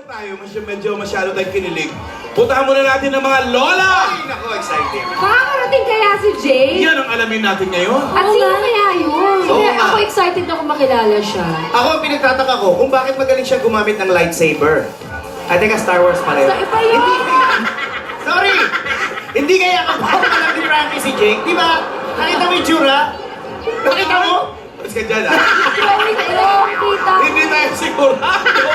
tayo, medyo masyado tayong kinilig. Puntahan muna natin ng mga lola! Ay, naku, exciting. Makakarating kaya si Jay? Yan ang alamin natin ngayon. At sino kaya yun? Oo Hindi, nga. ako excited ako makilala siya. Ako, ang pinagtataka ko kung bakit magaling siya gumamit ng lightsaber. Ay, teka, Star Wars pa rin. Sa iba yun! Sorry! Hindi kaya kapag alam ni Frankie si Jake, di ba? Nakita mo yung tsura? Nakita mo? Mas ka dyan, ah. Drawing kita. Hindi tayo sigurado.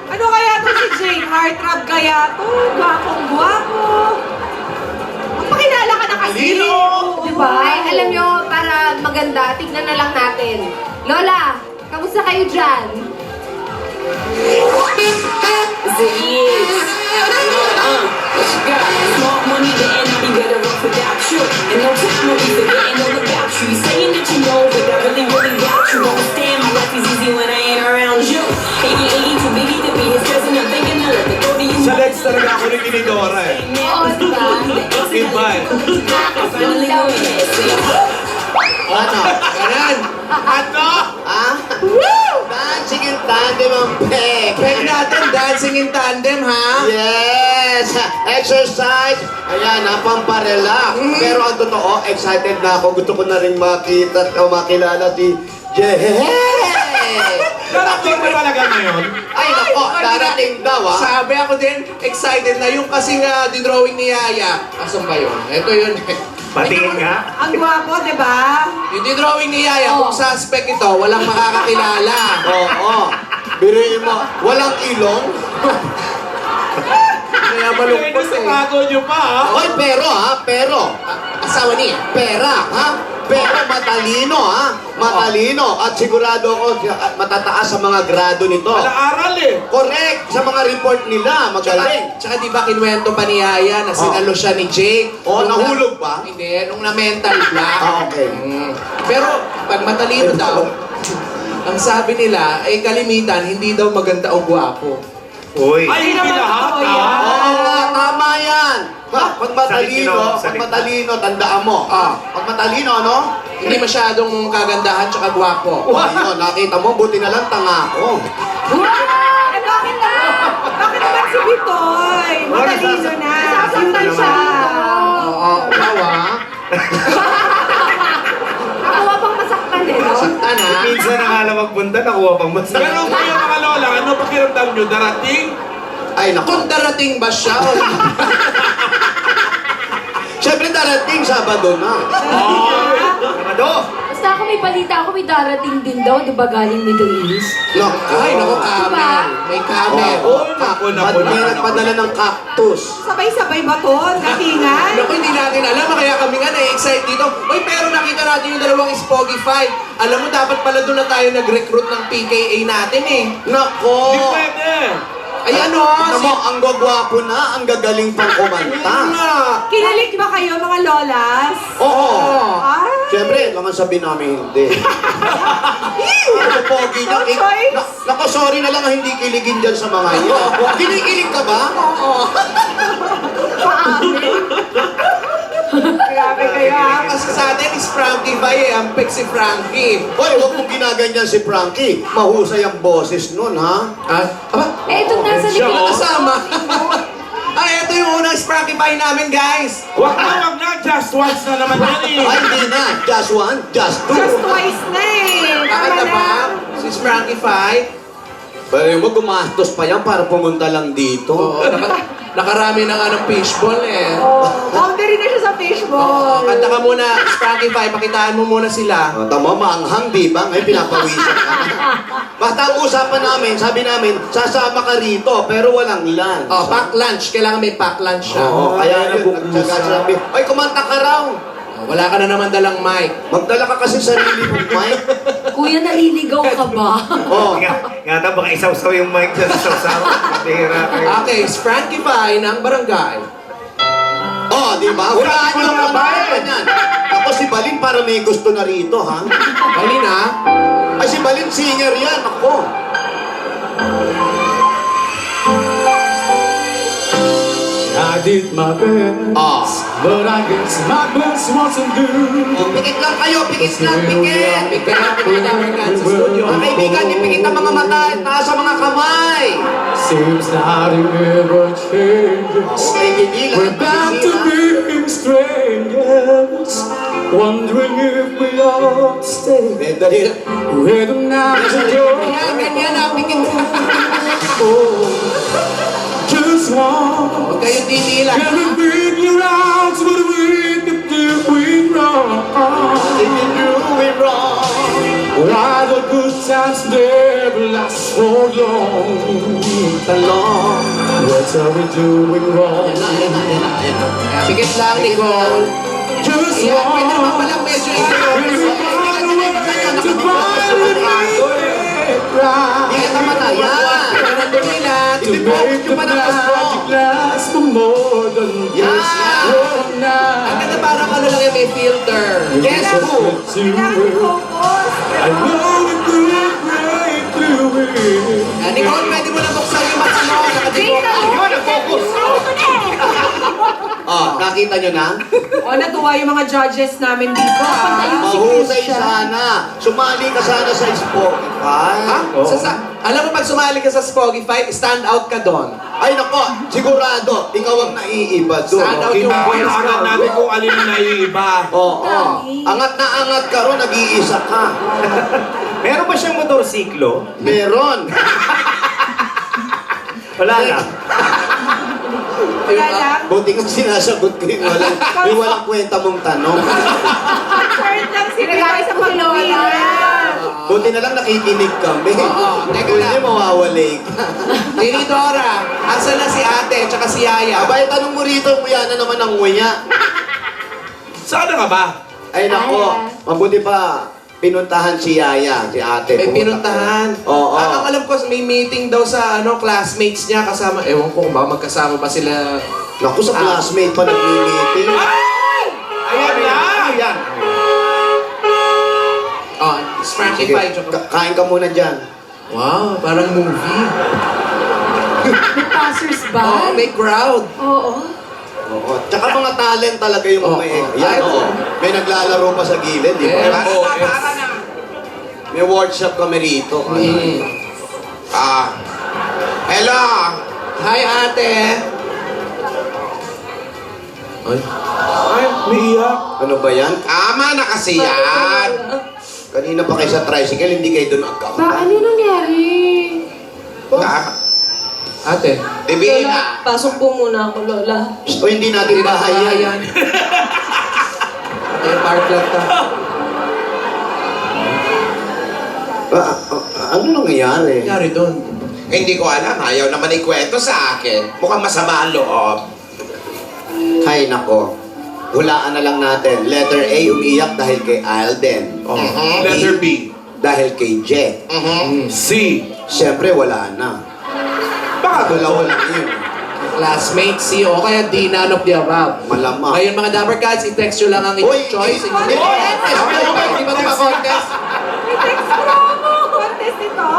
Ano kaya to si Jane? Heartthrob kaya to? Gwapong-gwapo. Magpakilala ka na kasi. Alino! Diba? Ay, alam nyo, para maganda, tignan na lang natin. Lola, kamusta kayo dyan? Smart money, the enemy better off without you. And no time will be forgetting all about you. Saying that you know, but I really doubt you. Understand my life is easy when I ain't around you. Ain't too biggie to be his cousin. I'm thinking I let the go to you. Sa Lex talaga ako ni Tinidora eh. Oo, diba? Iba eh. Finally going it. Ano? Kanan? Ano? Ah? Dancing in tandem ang peg. Peg natin, dancing in tandem, ha? Yes! Exercise! Ayan, napamparelax. Pero ang totoo, excited na ako. Gusto ko na rin makita o makilala si Jay! Darating na talaga ngayon. Ay, nako, darating daw, ah. Sabi ako din, excited na yung kasing dinrawing ni Yaya. Asan ba yun? Ito yun. Patingin nga. Ang gwapo, di ba? Yung dinrawing ni Yaya, kung suspect ito, walang makakakilala. Oo. Biruin mo, walang ilong. Kaya malungkot Sa eh. bago nyo pa, ha? Hoy, pero, asawa niya, pera, ha? Pero matalino, ha? Matalino. At sigurado ako, matataas sa mga grado nito. Aral eh. Correct! Sa mga report nila, magaling. Tsaka di ba kinuwento pa ni Yaya na sinalo siya ni Jake? Oh, Nung nahulog ba? Hindi, nung na mental block. Okay. Pero pag matalino daw, ang sabi nila ay kalimitan, hindi daw maganda o gwapo. Uy. Ay, hindi lahat, totoo yan. ha? Oo nga, tama yan. Pag matalino, tandaan mo. Pag matalino, ano? Hindi masyadong kagandahan tsaka gwapo. Ayun, nakita mo, buti na lang tanga ako. Wow! Eh, bakit na? Bakit naman si Bitoy? Matalino na. Nasasaktan siya dito. Oo, ikaw ah. Nakuha pang masaktan eh, no? Saktan ha. Minsan na nga lang magpunta, nakuha pang masaya. Pero kayo mga lola, ano pakiramdam nyo? Darating? Ay, naku. Kung darating ba siya o Siyempre darating, Sabado na. Sabado. Basta ako may balita ako, may darating din daw, di ba galing Middle East? Ay, naku, camel. May camel. Naku, May nagpadala ng cactus. Sabay-sabay ba to? Datingan? Naku, hindi natin alam. Kaya kami nga na-excite dito. Uy, pero nakita natin yung dalawang Spogify. Alam mo, dapat pala doon na tayo nag-recruit ng PKA natin eh. Nako. Hindi pwede. Ay ano, Ano mo, ang gwagwapo na, ang gagaling pang kumanta. Kinilig ba kayo mga lolas? Oo. Ah? Siyempre, naman sabihin namin hindi. Ano pogi niya? No choice. Nako, sorry na lang ang hindi kiligin dyan sa mga iyo. Kinikilig ka ba? Grabe kayo ha. Kasi sa atin is Frankie ba eh. Ang pick si Frankie. Hoy, huwag mong ginaganyan si Frankie. Mahusay ang boses nun, ha? Aba, Eh, itong nasa siya likod. kasama. Ay, ito yung unang Frankie Pie namin, guys. Wag na. Just once na naman yan eh. Ay, hindi na. Just one, just two. Just twice na eh. Bakit na ba? Si Frankie Pie. Pero mo, gumastos pa yan para pumunta lang dito. Oo, nakarami na nga ng fishball eh. Oh, boundary na siya sa Oo, fishball. kanta ka muna, Frankie Pie, pakitaan mo muna sila. Tama, maanghang, di ba? Ngayon pinapawisan ka. Basta ang usapan namin, sabi namin, sasama ka rito, pero walang lunch. Oh, pack lunch. Kailangan may pack lunch siya. Oo, kaya yun, nagtsaga sabi, ay, kumanta ka raw. Oh, wala ka na naman dalang mic. Magdala ka kasi sarili mong mic. Kuya, naliligaw ka ba? Oh, Nga daw, baka isaw-saw yung mic dyan sa saw-saw. Matira kayo. Okay, it's Frankie Pie ng barangay. oh, di ba? Hulaan nyo ang mga yan. Ako si Balin para may gusto na rito, ha? Bali na. Ay, si Balin singer yan, ako. I did my best. Ah, But I guess my best wasn't good. Oh, pikit lang kayo, pikit lang, pikit. Pikit natin mga Dapper Cats sa studio. Mga kaibigan, ipikit ang mga mata at taas ang mga kamay. Seems nothing ever changes. Okay, hindi lang. We're back to being strangers, wondering if we ought to stay. Dali lang. With them now today. Yan, ganyan na, pikit ka. Oh, just one. Huwag kayong titila. Can we figure out what we could do wrong? Did you do it wrong? Why the good times never last for long? Talong. What are we doing wrong? Ayan na. Kaya pikit lang, Nicole. Just Ayan, pwede naman one. palang medyo Can we find a way to finally make it right? Pikit ang mata, yan. Nandun nila. To make the magic last for more than just one Ang night. ganda parang ano lang yung may filter. Guess who? Kailangan focus. I know we could break through it. Nicole, pwede mo na buksan yung mata mo. Dito! nag-focus. Oh, nakita nyo na? O, natuwa yung mga judges namin dito, ha? Mahusay sana. Sumali ka sana sa Spotify. Ha? Alam mo, pag sumali ka sa Spogify, stand out ka doon. Ay nako, sigurado, ikaw ang naiiba doon. Stand out yung Kinukuha voice agad mo. natin kung alin ang naiiba. Oo. Angat na angat ka ron, nag-iisa ka. Meron ba siyang motorsiklo? Meron. Wala na. Wala lang. Buti kang sinasagot ko yung walang kwenta mong tanong. Third lang si Sinagay sa panglola. Buti na lang nakikinig kami. Oo, teka Kung lang. hindi, mawawalay ka. Tinidora, asa na si ate, tsaka si Yaya? Abay, tanong mo rito, kuya na naman ang nguya. Sana nga ba? Ay nako, mabuti pa. Pinuntahan si Yaya, si ate. May Pumunta pinuntahan. Oo. Ang alam ko, may meeting daw sa classmates niya kasama. Ewan ko kung ba magkasama ba sila. Naku, sa classmate pa nag-meeting. Ayan na! Ayan. Oh, it's Frankie Sige, Pie. tsaka- kain ka muna dyan. Wow, parang movie. Passers-by. Oh, may crowd. Oo. Oo. Tsaka mga talent talaga yung Oo. may... Ay, Yan, oo. oo. May naglalaro pa sa gilid, di ba? Yeah. May workshop kami rito. Hello! Hi, ate! Ay. Umiiyak. Ano ba yan? Tama na kasi yan. Kanina pa kayo sa tricycle, hindi kayo doon Ba, nagkakita. ano nangyari? Tama. Ate. Divina. Pasok po muna ako, Lola. O hindi natin bahay yan. Ay, park lang ta. Ano nangyayari? Nangyari doon. Hindi ko alam. Ayaw naman ikwento sa akin. Mukhang masama ang loob. Hay nako. Hulaan na lang natin. Letter A, umiyak dahil kay Alden. Letter B. Dahil kay Jet. C. Siyempre, wala na. Baka Dalawa lang yun. Classmate C o kaya D, none of the above. Malamang. Ngayon mga Dapper Cats, i-text nyo lang ang inyong Uy, choice. hindi. Hindi ba ito ma-contest? Text promo! Contest ito!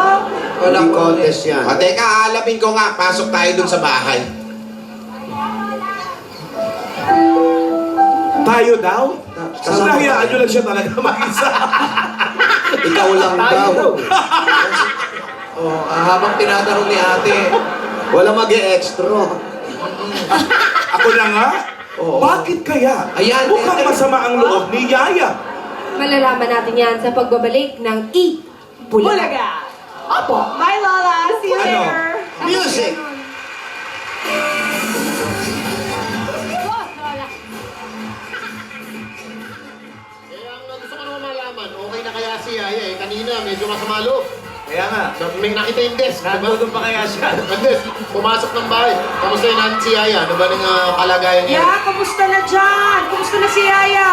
Hindi contest yan. O teka, alapin ko nga. Pasok tayo dun sa bahay. tayo daw? Kasi nahiyaan nyo lang siya talaga mag-isa. Ikaw lang daw. Oh, habang tinatanong ni ate. Wala mag-e-extra. Ako na nga? Oo. Bakit kaya? Ayan, Mukhang ete. masama ang loob ni Yaya. Malalaman natin yan sa pagbabalik ng Bulaga. Bulaga! Opo. Bye, Lola! See you Ano? later! Music! Gusto ko naman malaman, okay na kaya si Yaya eh. Kanina, medyo masama loob. Kaya nga, May nakita yung desk, di ba? nandun pa kaya siya. Ang desk, pumasok ng bahay. Kamusta yun natin si Yaya? Ano ba ng kalagayan niya? Yeah, kamusta na dyan? Kamusta na si Yaya?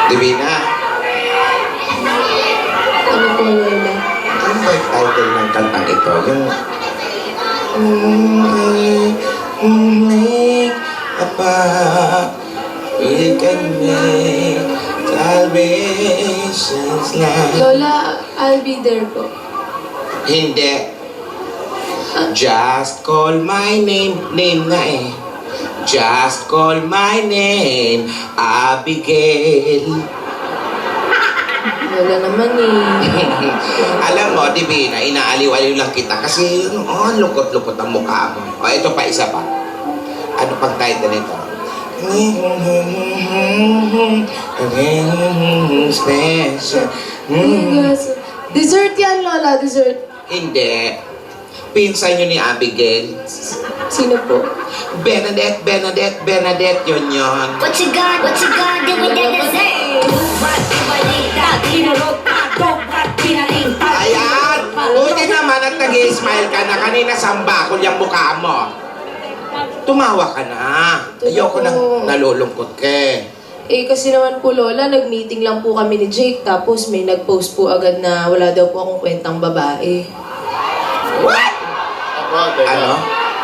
Divina. Ano po, Lola? Ano ba yung title ng kantang ito? Yung... Make a path, we can make salvation's life. Lola, I'll be there po. Hindi. Just call my name. Name nga eh. Just call my name, Abigail. Lola naman eh. Alam mo, Divina, inaaliw-aliw lang kita kasi lukot-lukot ang mukha mo. O, ito pa, isa pa. Ano pang title nito? Special. Dessert yan, Lola. Dessert. Hindi. Pinsan yun ni Abigail. Sino po? Bernadette, yun. What you gonna do with that dessert? Ayan! Buti naman at nag-i-smile ka na. Kanina sambakol yung mukha mo. Tumawa ka na. Ayoko nang nalulungkot ka eh. Eh, kasi naman po, Lola, nag-meeting lang po kami ni Jake, tapos may nag-post po agad na wala daw po akong kwentang babae. What? Ano?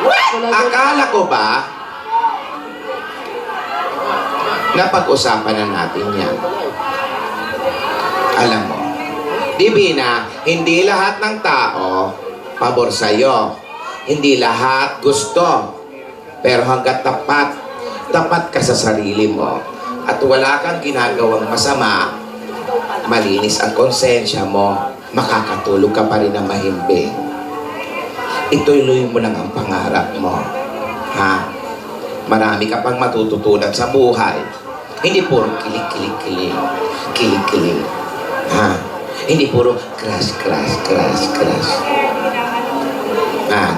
Wala daw. Akala ko ba napag-usapan na natin yan? Alam mo, Divina, hindi lahat ng tao pabor sa'yo. Hindi lahat gusto. Pero hanggat tapat ka sa sarili mo at wala kang ginagawang masama, malinis ang konsensya mo, makakatulog ka pa rin ng mahimbing. Ituloy mo lang ang pangarap mo. Ha? Marami ka pang matututunan sa buhay. Hindi puro kilig-kilig-kilig. Kilig-kilig. Ha? Hindi puro crush.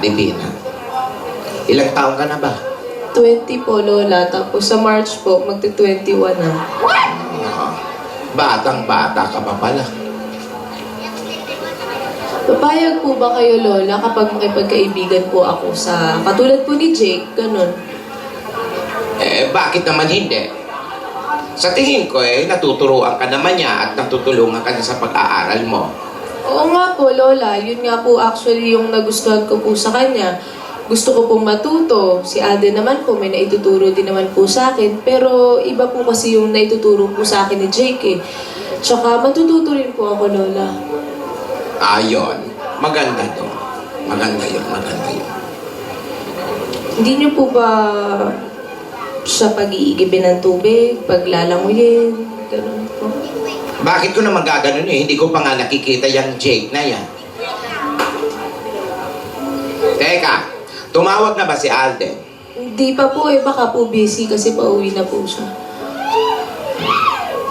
Divina. Ilang taong ka na ba? 20 po, Lola. Tapos sa March po, magti-21 na. Batang-bata ka pa pala. Papayag po ba kayo, Lola, kapag makipagkaibigan po ako sa katulad po ni Jake, ganun? Eh, bakit naman hindi? Sa tingin ko natuturuan ka naman niya at natutulungan ka niya sa pag-aaral mo. Oo nga po, Lola. Yun nga po actually yung nagustuhan ko po sa kanya. Gusto ko pong matuto. Si Alden naman po, may naituturo din naman po sa akin. Pero iba po kasi yung naituturo po sa akin ni Jake eh. Tsaka matututo rin po ako, Lola. Ayon. Maganda to. Maganda yun. Hindi niyo po ba sa pag-iigibin ng tubig, paglalanguyin, ganun po? Bakit ko naman gaganon eh? Hindi ko pa nga nakikita yung Jake na yan. Teka, tumawag na ba si Alden? Hindi pa po eh, baka po busy kasi pauwi na po siya.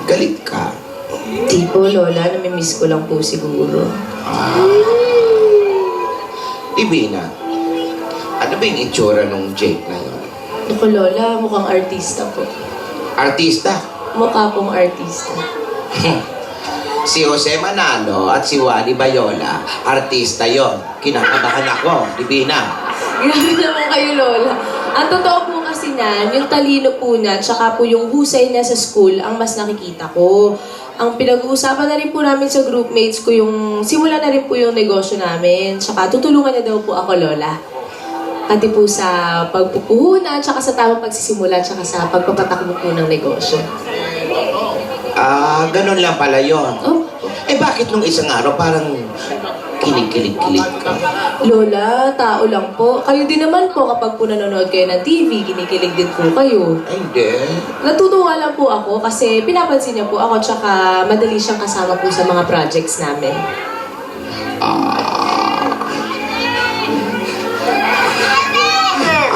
Galit ka. Hindi po, Lola. Namimiss ko lang po siguro. Divina, ano ba yung itsura nung Jake na yun? Naku, Lola, mukhang artista po. Artista? Mukha pong artista. Si Jose Manalo at si Wally Bayola, artista yon. Kinakabahan ako, Divina. Grabe naman kayo, Lola. Ang totoo po kasi niyan, yung talino po niya, tsaka po yung husay niya sa school, ang mas nakikita ko. Ang pinag-uusapan na rin po namin sa groupmates ko yung, simula na rin po yung negosyo namin. Tsaka tutulungan niya daw po ako, Lola. Pati po sa pagpupuhunan, tsaka sa tamang pagsisimula, tsaka sa pagpapatakbo po ng negosyo. Ganun lang pala yun. Oh, Eh bakit nung isang araw parang kilig-kilig-kilig ka? Lola, tao lang po. Kayo din naman po kapag po nanonood kayo ng TV, kinikilig din po kayo. Ay, hindi. Natutuwa lang po ako kasi pinapansin niya po ako tsaka madali siyang kasama po sa mga projects namin.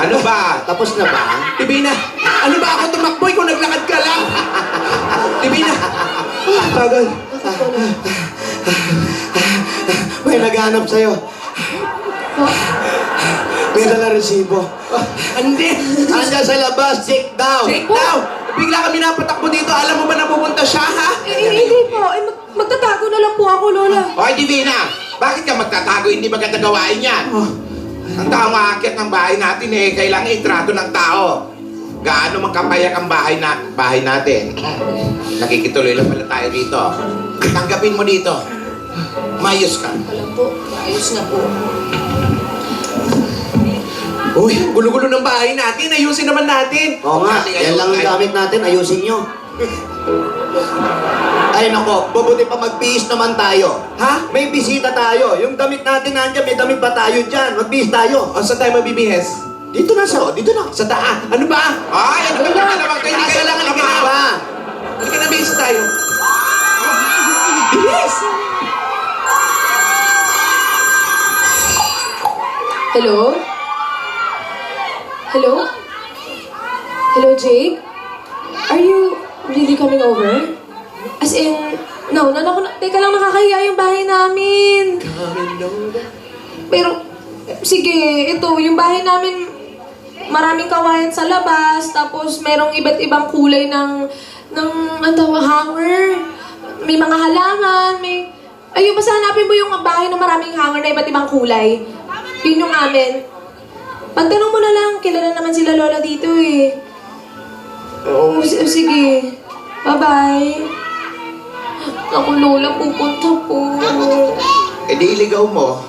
Ano ba? Tapos na ba? Divina, ano ba ako tumakbo? Ikaw naglakad ka lang. Divina, Pagod. May naghanap sa'yo. May dala resibo. hindi. Andiyan sa labas, check down. Jake daw. Bigla kami napatakbo dito. Alam mo ba na pupunta siya, ha? Hindi po. Magtatago na lang po ako, Lola. Hoy, Divina! Bakit ka magtatago? Hindi maganda gawain yan. Ang tao maakyat ng bahay natin kailangan itrato ng tao. Gaano magkapayak ang bahay natin. Nakikituloy lang pala tayo dito. Tanggapin mo dito. Mayos ka. Alam po, ayos na po. Uy, ang gulo-gulo ng bahay natin. Ayusin naman natin. Oo nga, yan lang ang gamit natin. Ayusin nyo. Ay nako, mabuti pa magbihis naman tayo. Ha? May bisita tayo. Yung damit natin nandiyan, may damit pa tayo dyan. Magbihis tayo. O, saan tayo mabibihes? Dito na dito na. Sa daan. Ano ba? Ay, ano ba naman kayo? Hindi Kailangan kayo halika na. Ba? Halika na, bihis tayo. Bilis! Hello? Hello? Hello, Jake? Are you really coming over? As in, no, teka lang, nakakahiya yung bahay namin. Pero, sige, ito, yung bahay namin, maraming kawayan sa labas, tapos merong iba't ibang kulay ng hanger. May mga halaman, ayun, basta hanapin mo yung bahay na maraming hanger na iba't ibang kulay. Yun yung amin. Pagtanong mo na lang, kilala naman sila Lola dito eh. Oo, sige. Bye-bye. Ako, Lola, pupunta po. Eh di iligaw mo.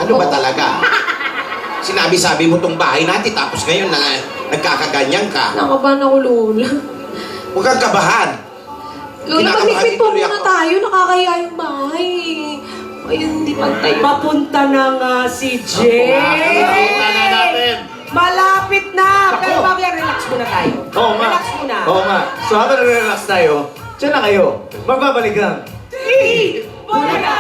Ano ba talaga? Sinabi-sabi mo tong bahay natin tapos ngayon na nagkakaganyan ka. Nakabahan ako, Lola. Huwag kang kabahan. Lola, Kinakabahan magligpit po tuloy muna ako. tayo. Nakakaya yung bahay. Ayun, hindi pantay. Papunta na nga si Jay. Nakita na natin. Malapit na. Pero mamaya, relax muna tayo. Oo nga. Relax muna. Oo nga. So habang nare-relax tayo, dyan na kayo. Magbabalik lang. Muna!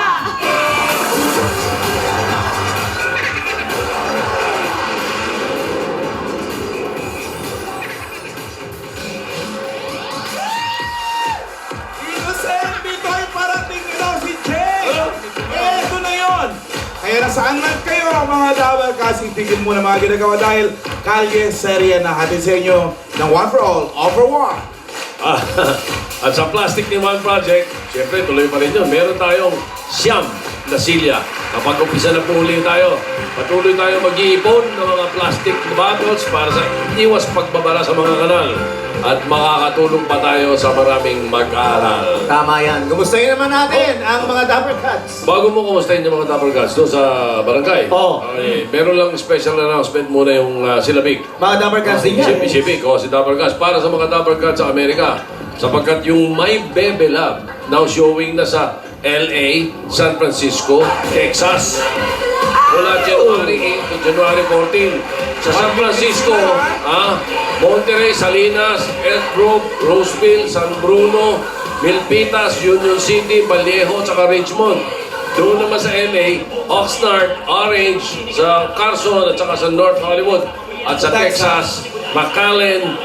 Innocent, Bitoy, parating na daw si Jay! Eto na yon. Kaya nasaan na kayo mga Dabber kasi tigil mo na mga ginagawa dahil kalye serye na hatid sa inyo ng One for All for One. At sa Plastic ni One Project, siyempre tuloy pa rin yun. Meron tayong siyam na silya. Kapag umpisa na po uli tayo, patuloy tayo mag-iipon ng mga plastic bottles para sa iwas pagbabara sa mga kanal. At makakatulong pa tayo sa maraming mag-aaral. Tama yan. Kumustahin naman natin ang mga Dapper Cats. Bago mo kumustahin yung mga Dapper Cats doon sa barangay, Oo. meron lang special announcement muna yung sila Big. Mga Dapper Cats din yan. Si Big, si Dapper Cats. Para sa mga Dapper Cats sa Amerika. Sapagkat yung My Bebe Lab now showing na sa LA, San Francisco, Texas. Mula January 8 to January 14. Sa San Francisco, Monterey, Salinas, Elk Grove, Roseville, San Bruno, Milpitas, Union City, Vallejo, tsaka Richmond. Doon naman sa LA, Oxnard, Orange, sa Carson, at saka sa North Hollywood. At sa Texas, McAllen,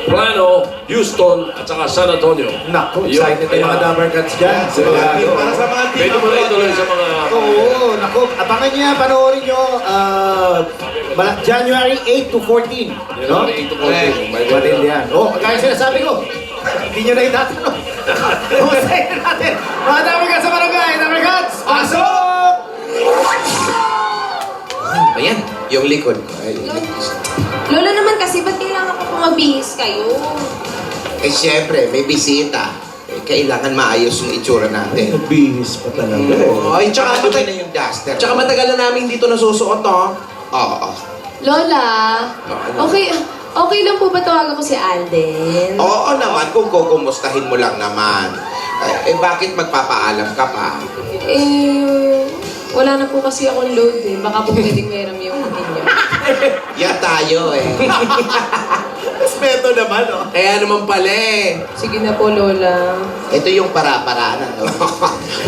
Plano, Houston, at saka San Antonio. Naku, excited yung mga Dapper Cats dyan. Sigurado. Para sa mga Pwede mo na ituloy sa mga... Oo, naku. Abangan niyo yan, panoorin niyo. January 8 to 14. No? January 8 to 14. May Matindi yan. Oh, kaya sinasabi ko, hindi niyo na itatanong. Kumustahin natin. Mga Dapper Cats sa barangay. Dapper Cats, pasok! Ayan, yung likod ko. Ay, Lola naman kasi, ba't kailangan ko pumabihis kayo? eh siyempre, may bisita. Eh, kailangan maayos yung itsura natin. Bihis pa talaga. Ay, tsaka Ano na yung duster? Tsaka matagal na namin dito nasusuot, oh. Oo. Lola, okay lang po ba tawagan ko si Alden? Oo naman, kung kukumustahin mo lang naman. Bakit magpapaalam ka pa? Wala na po kasi akong load eh. Baka po pwedeng meron yung inyo. Yan tayo eh. Respeto naman, oh. Kaya naman pala eh. Sige na po, Lola. Ito yung para-paraan. Ano?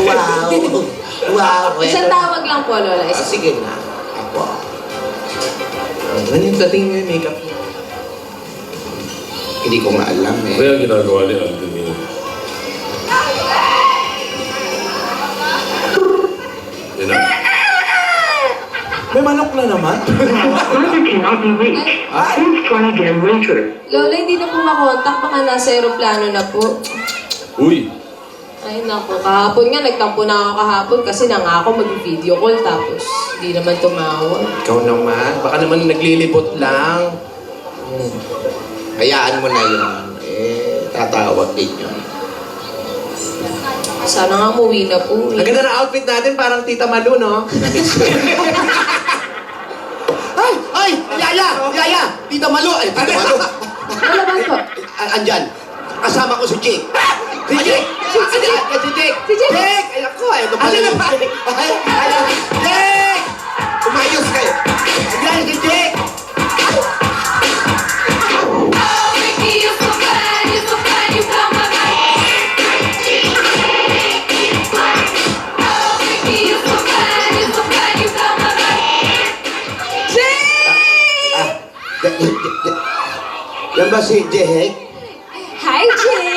Wow! Wow! Isang tawag lang po, Lola. Sige na. Ako. Ano yung dating mo yung makeup mo? Hindi ko nga alam eh. Kaya ginagawa ni Alden yun. Yan na. May manok na naman. Lola, hindi na po makontak. Baka nasa aeroplano na po. Uy! Ay, naku. Kahapon nga, nagtampo na ako kahapon kasi nangako mag-video call tapos hindi naman tumawag. Ikaw naman. Baka naman naglilibot lang. Hayaan mo na yun. Eh, tatawag din yun. Sana nga umuwi na po. Ang ganda ng outfit natin, parang Tita Malu, no? Ay! Yaya! Tita Malu! Ay, Tita Malu! Wala ba po? Andyan. Kasama ko si Jake. Si Jake! Si Jake! Si Jake! Jake! Ay, ako. Ay, ito pala yung Jake. Jake! Umayos kayo. Ayan, si Jake! Yan ba si Jake? Hi, Jay!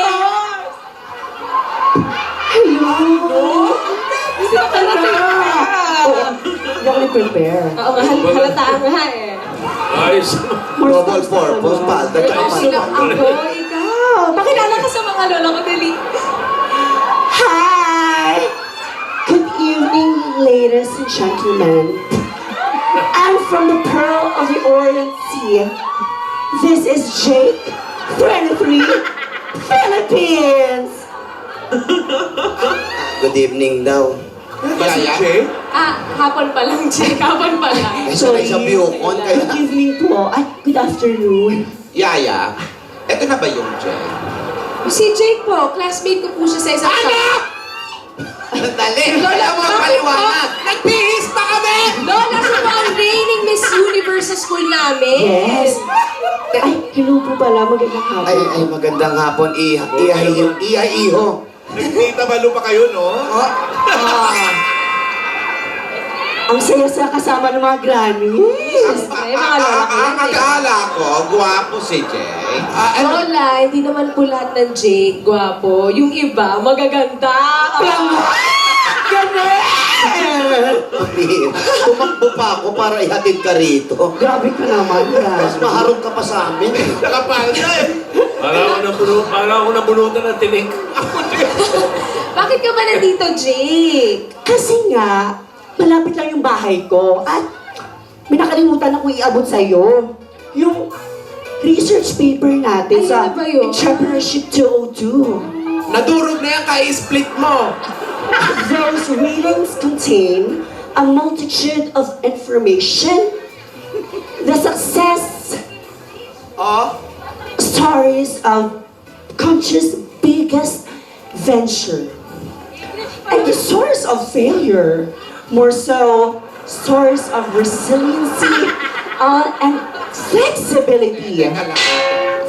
Hindi ako nag-prepare. Oo nga, halata nga eh. Ayos. Double purpose pa. Sino ako? Ikaw! Pakilala ka sa mga lola ko, dali. Hi! Good evening, ladies and gentlemen. I'm from the Pearl of the Orient Sea. This is Jake, 23, Philippines. Good evening daw. Ba si Yaya? Jay? Hapon pa lang, Jay. Hapon pa lang. Ay, sanay sa Biyokon. Kaya Good evening po. Ay, good afternoon. Yaya, eto na ba yung Jay? Si Jake po, classmate ko po siya sa isang Dali! Wala mo ang paliwanag! Nagbihis pa kami! Lola, siya po ang reigning Miss Universe sa school namin. Yes. Ay, hello po pala. Magandang hapon. Ay, magandang hapon. Iha-iho. Nagtita Malu pa kayo, no? Ang saya-saya kasama ng mga grannies. Ay, mga lola ko Ang yan eh. akala ko, gwapo si Jay. Lola, hindi naman po lahat ng Jake gwapo. Yung iba, magaganda. Tumakbo pa ako para ihatid ka rito. Grabe ka naman, Mas maharong ka pa sa amin. Nakapalda eh. Para ako nabunutan ng tinik. Bakit ka ba nandito, Jake? Kasi nga, malapit lang yung bahay ko at may nakalimutan akong iabot sa'yo. Yung research paper natin Ay, sa ano ba yun? Entrepreneurship 202. Nadurog na yan, split mo. Those readings contain a multitude of information, the success stories of country's biggest venture, and the source of failure, more so, source of resiliency and flexibility.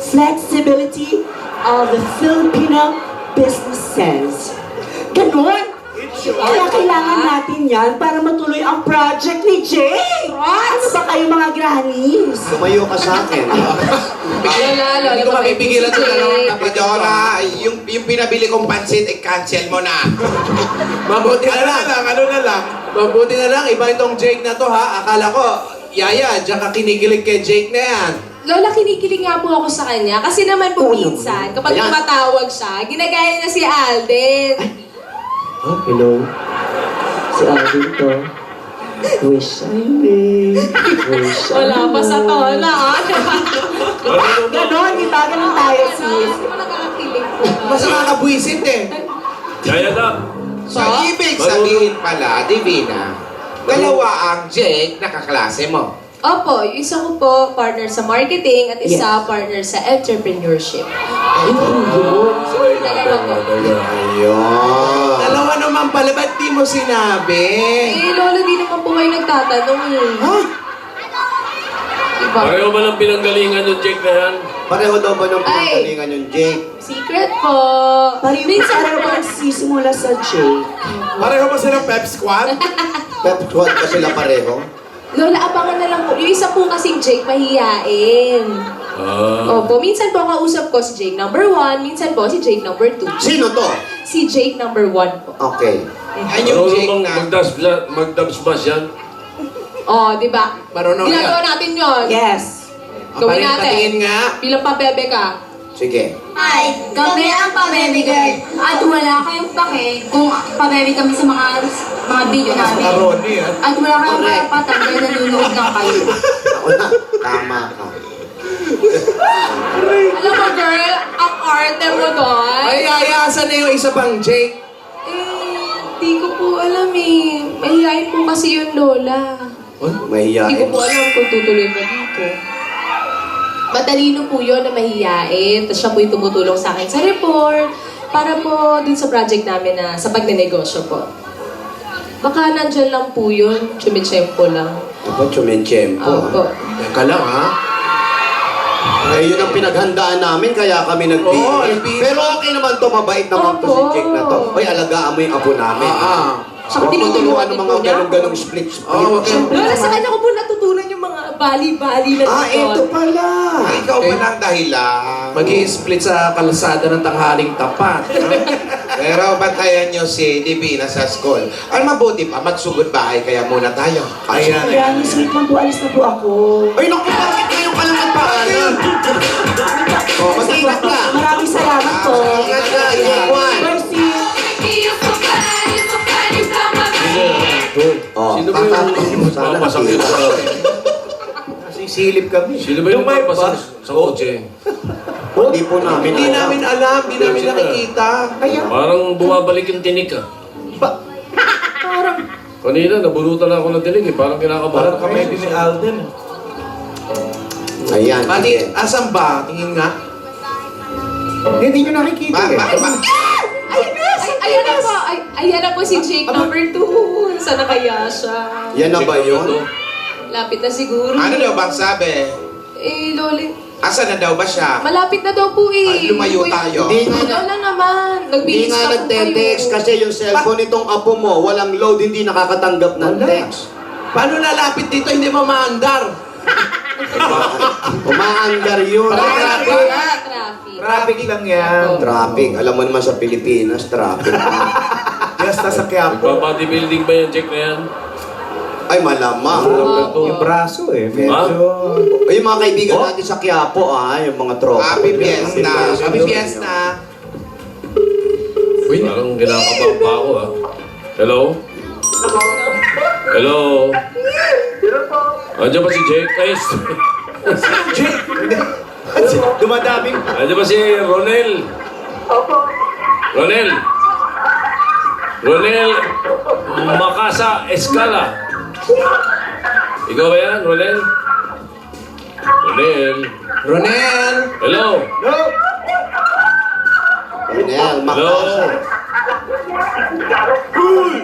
Flexibility of the Filipino business sense. Ganon! Kaya kailangan natin yan para matuloy ang project ni Jay! Ano ba kayo mga grannies? Tumayo ka sa akin. Lola, Hindi ko mapipigilan ito dalawang kapatid ko. Dora, yung pinabili kong pansit, cancel mo na. Mabuti na lang. Ano na lang? Mabuti na lang, iba itong Jake na to ha. Akala ko, Yaya, diyan ka kinikilig kay Jake na yan. Lola, kinikilig nga po ako sa kanya. Kasi naman po minsan, kapag Ayan. tumatawag siya, ginagaya niya si Alden. Hello? Si Alvin to. Wish I may. Wish I Wala pa sa tola, ah. Ganon, di ba? Ganon tayo, sis. Hindi mo nakakakilig po. Mas nakakabwisit eh. Yaya na. So, ibig sabihin pala, Divina, dalawa ang Jake na kaklase mo. Opo, yung isa ko po partner sa marketing at isa partner sa entrepreneurship. Dalawa po. Ayun. Dalawa naman pala, ba't di mo sinabi? Eh, Lola, di naman po kayo nagtatanong eh. Diba? Pareho ba ng pinanggalingan yung Jake na yan? Pareho daw ba ng pinanggalingan yung Jake? Secret po. Minsan pareho pa nagsisimula sa Jake. Pareho ba silang pep squad? Pep squad ba sila pareho? Lola, abangan na lang po. Yung isa po kasing Jake mahihiyain. Opo, minsan po kausap ko si Jake number 1, minsan po si Jake number 2. Sino to? Si Jake number 1 po. Okay. Ay, yung Jake Marunong na... mag-dub smash yan? Oh, di ba? Marunong Ginagawa yan. natin yon. Yes. Gawin natin. Patingin nga. Bilang pabebe ka. Sige. Hi, kami ang Pabebe Girl. At wala kayong pake kung pabebe kami sa mga video namin. Ronnie, ah. At wala kayong karapatan dahil nanonood lang kayo. Ako na. Tama ka. Alam mo, girl, ang arte mo doon. Ay, Yaya, asan na yung isa pang Jake? Eh, Hindi ko po alam eh. Mahihayin po kasi yung lola. Mahiyain. Hindi ko po alam kung tutuloy ba dito. Matalino po yun na mahihain. Tapos siya po yung tumutulong sa akin sa report. Para po dun sa project namin na sa pagnenegosyo po. Baka nandyan lang po yun. Chumicempo lang. Ako, Chumenchempo. Opo. Teka lang, ha? Eh, yun ang pinaghandaan namin, kaya kami Oo, nagpili. nagpili. Pero okay naman to, mabait naman to si Opo. Jake na to. Hoy, alagaan mo yung apo namin. Saka Huwag mo tinutulungan turuan ng din mga po niya. ganong split. Oo, okay. Lola, sa kanya ko po natutunan yung mga bali-bali na Ito pala. Ikaw pa lang dahilan. Mag-i-split sa kalsada ng tanghaling tapat. Pero bantayan nyo si Divina sa school. Ang mabuti pa, magsugod bahay kaya muna tayo. Ayan. Granny, sweet lang po. Alis na po ako. Ay, naku, bakit kayo pa lang nagpaalam? Oh, mag-ingat ka. Maraming salamat po. Ingat ka, Iwan. Mercy. Oh, Sino ba yung papasakit sa... Sisilip kami. Sino ba yung papasakit sa kotse? Hindi po namin Hindi namin alam, hindi namin Sino? nakikita. Parang bumabalik yung tinik ah. Kanina, nabunutan ako ng tinig eh. Parang kinakabahan Parang kamay din ni Alden. Ayan. Pati, asan ba? Tingin nga. Hindi nyo nakikita eh. Ayan na po. Ayan na po si Jake number 2. Sana kaya siya. Yan na ba yun? Lapit na siguro. Ano daw bang sabi? Eh, Loli. Asa na daw ba siya? Malapit na daw po eh. Ay, lumayo tayo. Hindi nga Ano na naman. Hindi Nagbihis nga na po nagte-text kayo. kasi yung cellphone nitong apo mo, walang load, hindi nakakatanggap ng text. Paano nalapit dito, hindi mamaandar? Umaandar yun. Traffic. Traffic lang yan. Traffic. Alam mo naman sa Pilipinas, traffic. Basta sa Quiapo. Nagpa-bodybuilding ba yung check na yan? Ay, malamang. Yung braso eh. Medyo... Ay, yung mga kaibigan natin sa Quiapo, yung mga tropa. Happy Fiesta. Happy Fiesta. Uy, parang kinakabahan pa ako ah. Hello? Hello? Andiyan ba si Jake? Ay, Jake! Dumadaming. andiyan ba si Ronel? Ronel? Ronel Makasa Escala. Ikaw ba yan, Ronel? Ronel? Ronel! Hello? Ronel, Hello? makasa.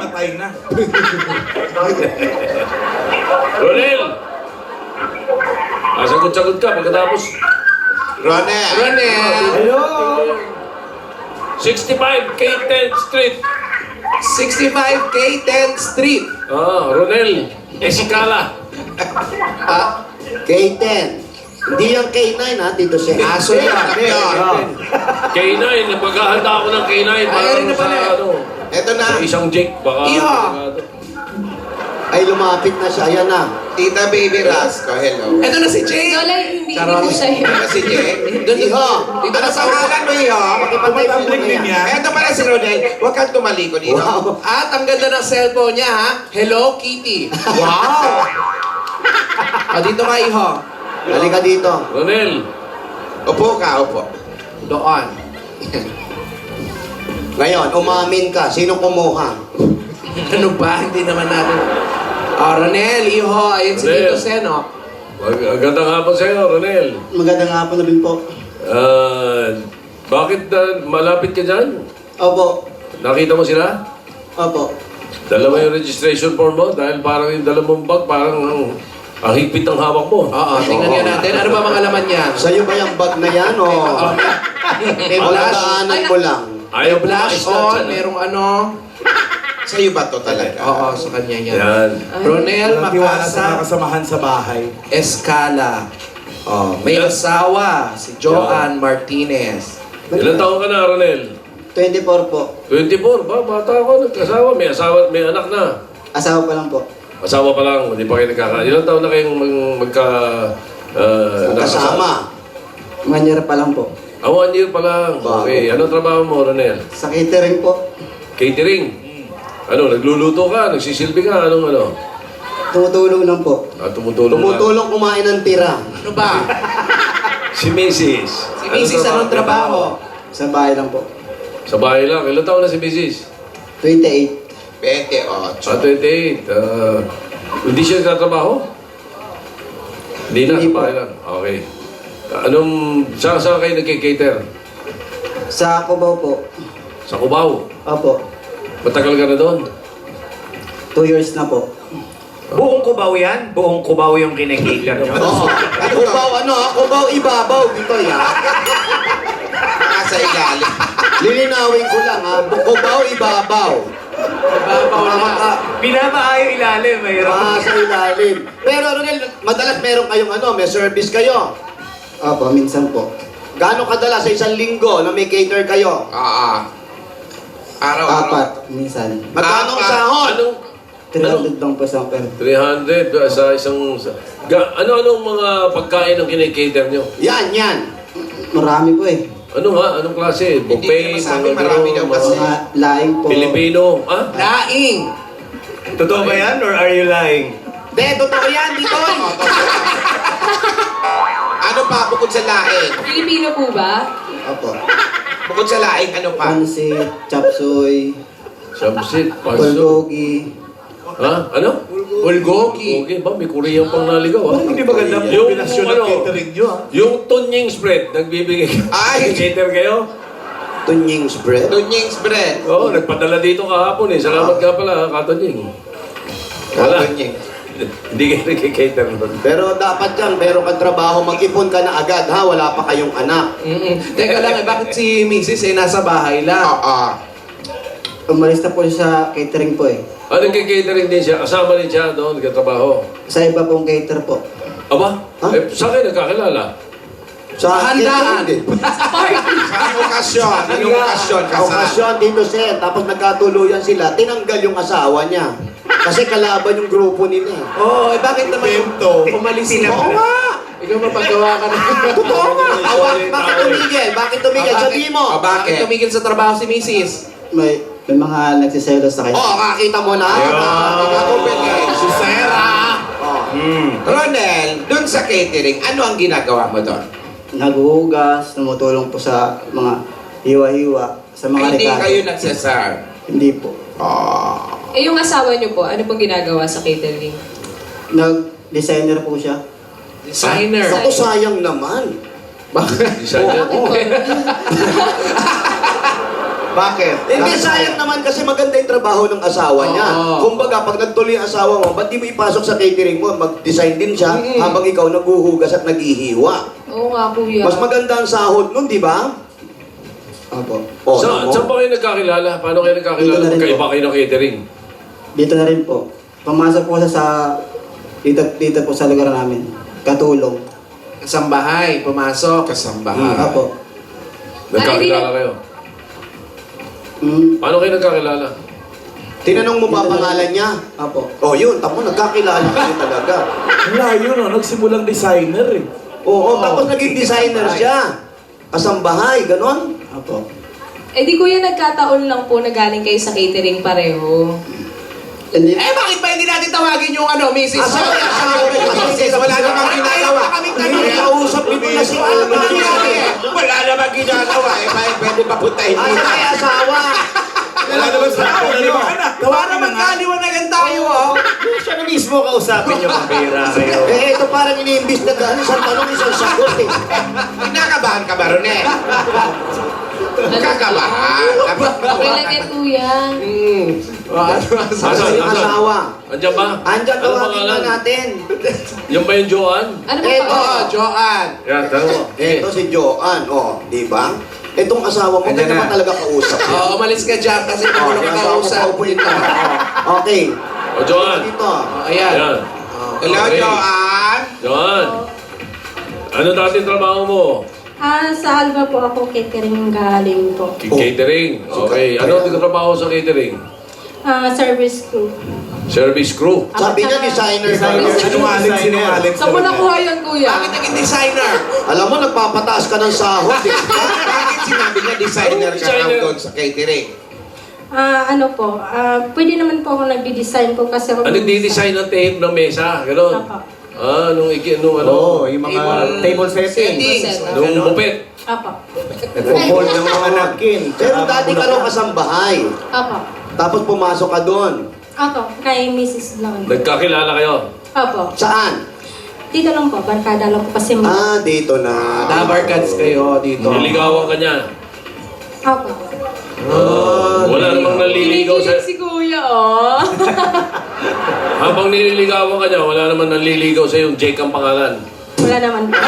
Matay na. Ronel! Sagot-sagot ka pagkatapos. Ronel. Ronel! Hello! 65 K10th Street. 65 K10th Street. Ronel Escala. K10. Hindi yung K9 Tito Sen. Aso yan. K9, napaghahanda ako ng K9 para rin na sa pala. ano. Eto na. Sa isang Jake, baka... Iha! Ay, lumapit na siya. Ayan na. Tita Baby Rasco, hello. Ito na si Jake. Lola, hindi Charot. po siya yun. Ano si Jake? Iho. Dito Ano na sa pangalan mo, Iho? Pakipatay mo Tumatambling na din yan. niya. Eto pala si Ronel. Huwag kang tumalikod, Iho. Wow. At ang ganda ng cellphone niya, ha? Hello, Kitty. Wow! Dito ka, Iho. Halika dito. Ronel, Upo ka, upo. Doon. Ngayon, umamin ka. Sino kumuha? Ano ba? Hindi naman natin. Ronel, Iho. Ayun si Ronel. Tito Sen, oh. magandang hapon sa'yo, Ronel. Magandang hapon na rin po. Bakit malapit ka dyan? Opo. Nakita mo sila? Opo. Dala mo yung registration form mo dahil parang yung dala mong bag, parang ang higpit ng hawak mo. Oo, tingnan nga natin. Ano ba mga laman niyan? Sa'yo ba yung bag na yan o May o blush. nadaanan mo lang? Ayaw May blush on, merong ano. Sa'yo ba to talaga? Oo, sa kanya yan. Yan. Ronel Walang tiwala sa mga Makasa kasamahan sa bahay. Escala. May asawa, si Joanne Martinez. Ilan taon ka na, Ronel? 24 po. 24 ba? Bata ako, nagkasawa. May asawa, may anak na. Asawa pa lang po. Asawa pa lang, hindi pa kayo nagkaka... Ilan taon na kayong magka... Kasama. 1 year pa lang po. 1 year pa lang. Okay. Anong trabaho mo, Ronel? Sa catering po. Catering? Ano, nagluluto ka? Nagsisilbi ka? Anong ano? Tumutulong lang po. Tumutulong ka? Tumutulong kumain ng tira. Ano ba? Si Mrs. Si Mrs. Anong trabaho? Sa bahay lang po. Sa bahay lang. Ilan taon na si Mrs.? 28. 28. 28. Hindi siya nagtatrabaho? Hindi na, sa bahay lang. Okay. Saan kayo nagkikater? Sa Cubao po. Sa Cubao? Opo. Matagal ka na doon? 2 years na po. Buong Cubao yan? Buong Cubao yung kinikater nyo? Oo. Kubaw ano ha? Kubaw ibabaw dito yan. Nasa ilalim. Lilinawin ko lang ha. Kubaw ibabaw. Babaw na. Pinapaayo ilalim, mayroon. Sa ilalim. Pero Ronel, madalas meron kayong may service kayo. Opo, minsan po. Gaano kadalas sa isang linggo na may cater kayo? Araw-araw. 4, minsan. Magkano ang sahod? Anong 300 lang po sa per. 300 sa isang... Ano-anong mga pagkain ang kinikater nyo? Yan. Marami po eh. Ano nga? Anong klase? Hindi Buffet, ko masabi, mga marami daw gano'n, kasi. Mga laing po. Filipino. Ah? Laing. Totoo ba yan or are you lying? De, totoo yan dito. Ano pa bukod sa laing? Filipino po ba? Opo. Bukod sa laing, ano pa? Pansit, chapsuy, Samsit, paso. bulgogi. Ha? Ano? Bulgogi. Okay ba? May Korean pang naligaw, ha? Hindi maganda ang Yung kombinasyon ng ano, catering nyo, ha? Yung tunying spread, nagbibigay ka. Ay! Cater kayo? Tunying spread. Tunying's bread. Oo, nagpadala dito kahapon eh. Salamat ka pala, Katunying. Wala. Tunying. Hindi kayo nagkikater doon. Pero dapat yan, meron kang trabaho, mag-ipon ka na agad ha, wala pa kayong anak. Teka lang, bakit si Mrs. nasa bahay lang? Umalis na po siya sa catering po eh. Ano nagkikatering din siya? Kasama din siya doon, nagkatrabaho. Sa iba pong cater po. Aba? Ha? Saan kayo nagkakilala? Sa Handaan. Sa okasyon. Anong okasyon ka sa... okasyon dito sir, tapos nagkatuluyan sila, tinanggal yung asawa niya. Kasi kalaban yung grupo nila. Oo, bakit naman Bento. umalis mo? Oo nga! Ikaw mapagawa ka na. Totoo nga! Bakit tumigil? Bakit tumigil? Sabihin mo! Bakit Bakit? tumigil sa trabaho si Mrs.? May mga nagsiselos sa kanya. Oo, kakita mo na. Open line. Si Sarah! Ronel, dun sa catering, ano ang ginagawa mo doon? Naghuhugas, tumutulong po sa mga hiwa-hiwa, sa mga Hindi rekado. kayo nagsaserve. Hindi po. Eh, yung asawa niyo po, ano pong ginagawa sa catering? Nag-designer po siya. Designer. Ako sayang naman. Designer? Bakit? Hindi, sayang naman kasi maganda yung trabaho ng asawa niya. Oo. Kumbaga, pag nagtuloy ang asawa mo, ba't di mo ipasok sa catering mo? Mag-design din siya habang ikaw naghuhugas at naghihiwa. Oo nga, kuya. Mas maganda ang sahod nun, di ba? Opo. Oh, Saan ba kayo nagkakilala? Paano kayo Dito nagkakilala? na rin Magkaiba po. kayo ng catering? Dito na rin po. Pumasok po siya sa... Dito po sa lugar namin. Katulong. Kasambahay, pumasok. Kasambahan. Opo. Nagkakilala kayo? Paano kayo nagkakilala? Tinanong mo ba pangalan niya? Opo. Oh, yun. Tamo, nagkakilala kayo talaga. Ang layo, no? Nagsimulang designer, eh. Oo, tapos naging designer siya. Kasambahay, ganon. Opo. Eh di kuya, nagkataon lang po na galing kayo sa catering pareho. Hindi. Bakit ba hindi natin tawagin yung Mrs. Asawa niya, asawa niya. Mrs. Wala namang ginagawa. Hindi kausap dito na si Wala namang ginagawa. Pwede pa puntahin Asa dito. kay asawa? Wala naman sa wala naman anak. Para magkaliwanagan tayo, oh. Siya na mismo kausapin yung pambira kayo. Eh, ito parang iniimbis na gano'n. Isang tanong, isang sagot eh. Kinakabahan ka ba, Ronel? Kakabahan. Okay lang yan, kuya. Asa yung asawa? Andiyan ba? Andyan Ano tawagin pangalan? na natin. Yung ba yung Joanne? Ano po Eto, pa? Joanne. Yan, tanong mo. Ito si Joanne, oh, di ba? Itong asawa mo, Andyan kanya na. ba talaga kausap? Oh, umalis ka dyan kasi Oh, kung yung ka asawa mo kausap. paupo dito. Okay, O, Joanne. dito. Oh, ayan. Yan. Hello, Okay. Joanne. Joanne. Ano dati trabaho mo? Sa Alba po ako catering galing po. Catering. Okay. Ano trabaho sa catering? Service crew. Service crew. Sabi niya, designer ka. Sinungaling. Saan mo nakuha yan, kuya? Bakit naging designer? Alam mo, nagpapataas ka ng sahod eh. Bakit sinabi niya designer ka raw doon sa catering? Pwede naman po ako nagdi-design po kasi ako... Ano nagdi-design ng tape ng mesa? Ganon. Apa. Nung ano? Oo, yung mga table settings. Nung bupet. Apa. Nagpo-fold ng mga napkin. Pero dati ka raw kasambahay. Apa. Tapos pumasok ka doon. Opo, kay Mrs. Blanc. Nagkakilala kayo? Opo. Saan? Dito lang po, barkada lang po kasi Dito na. Dabar Cats kayo dito. Niligawan ka niya? Opo. Wala namang naliligaw sa... Kinikilig si Kuya, oh. Habang nililigawan ka niya, wala namang naliligaw sa yung Jake ang pangalan. Wala naman po.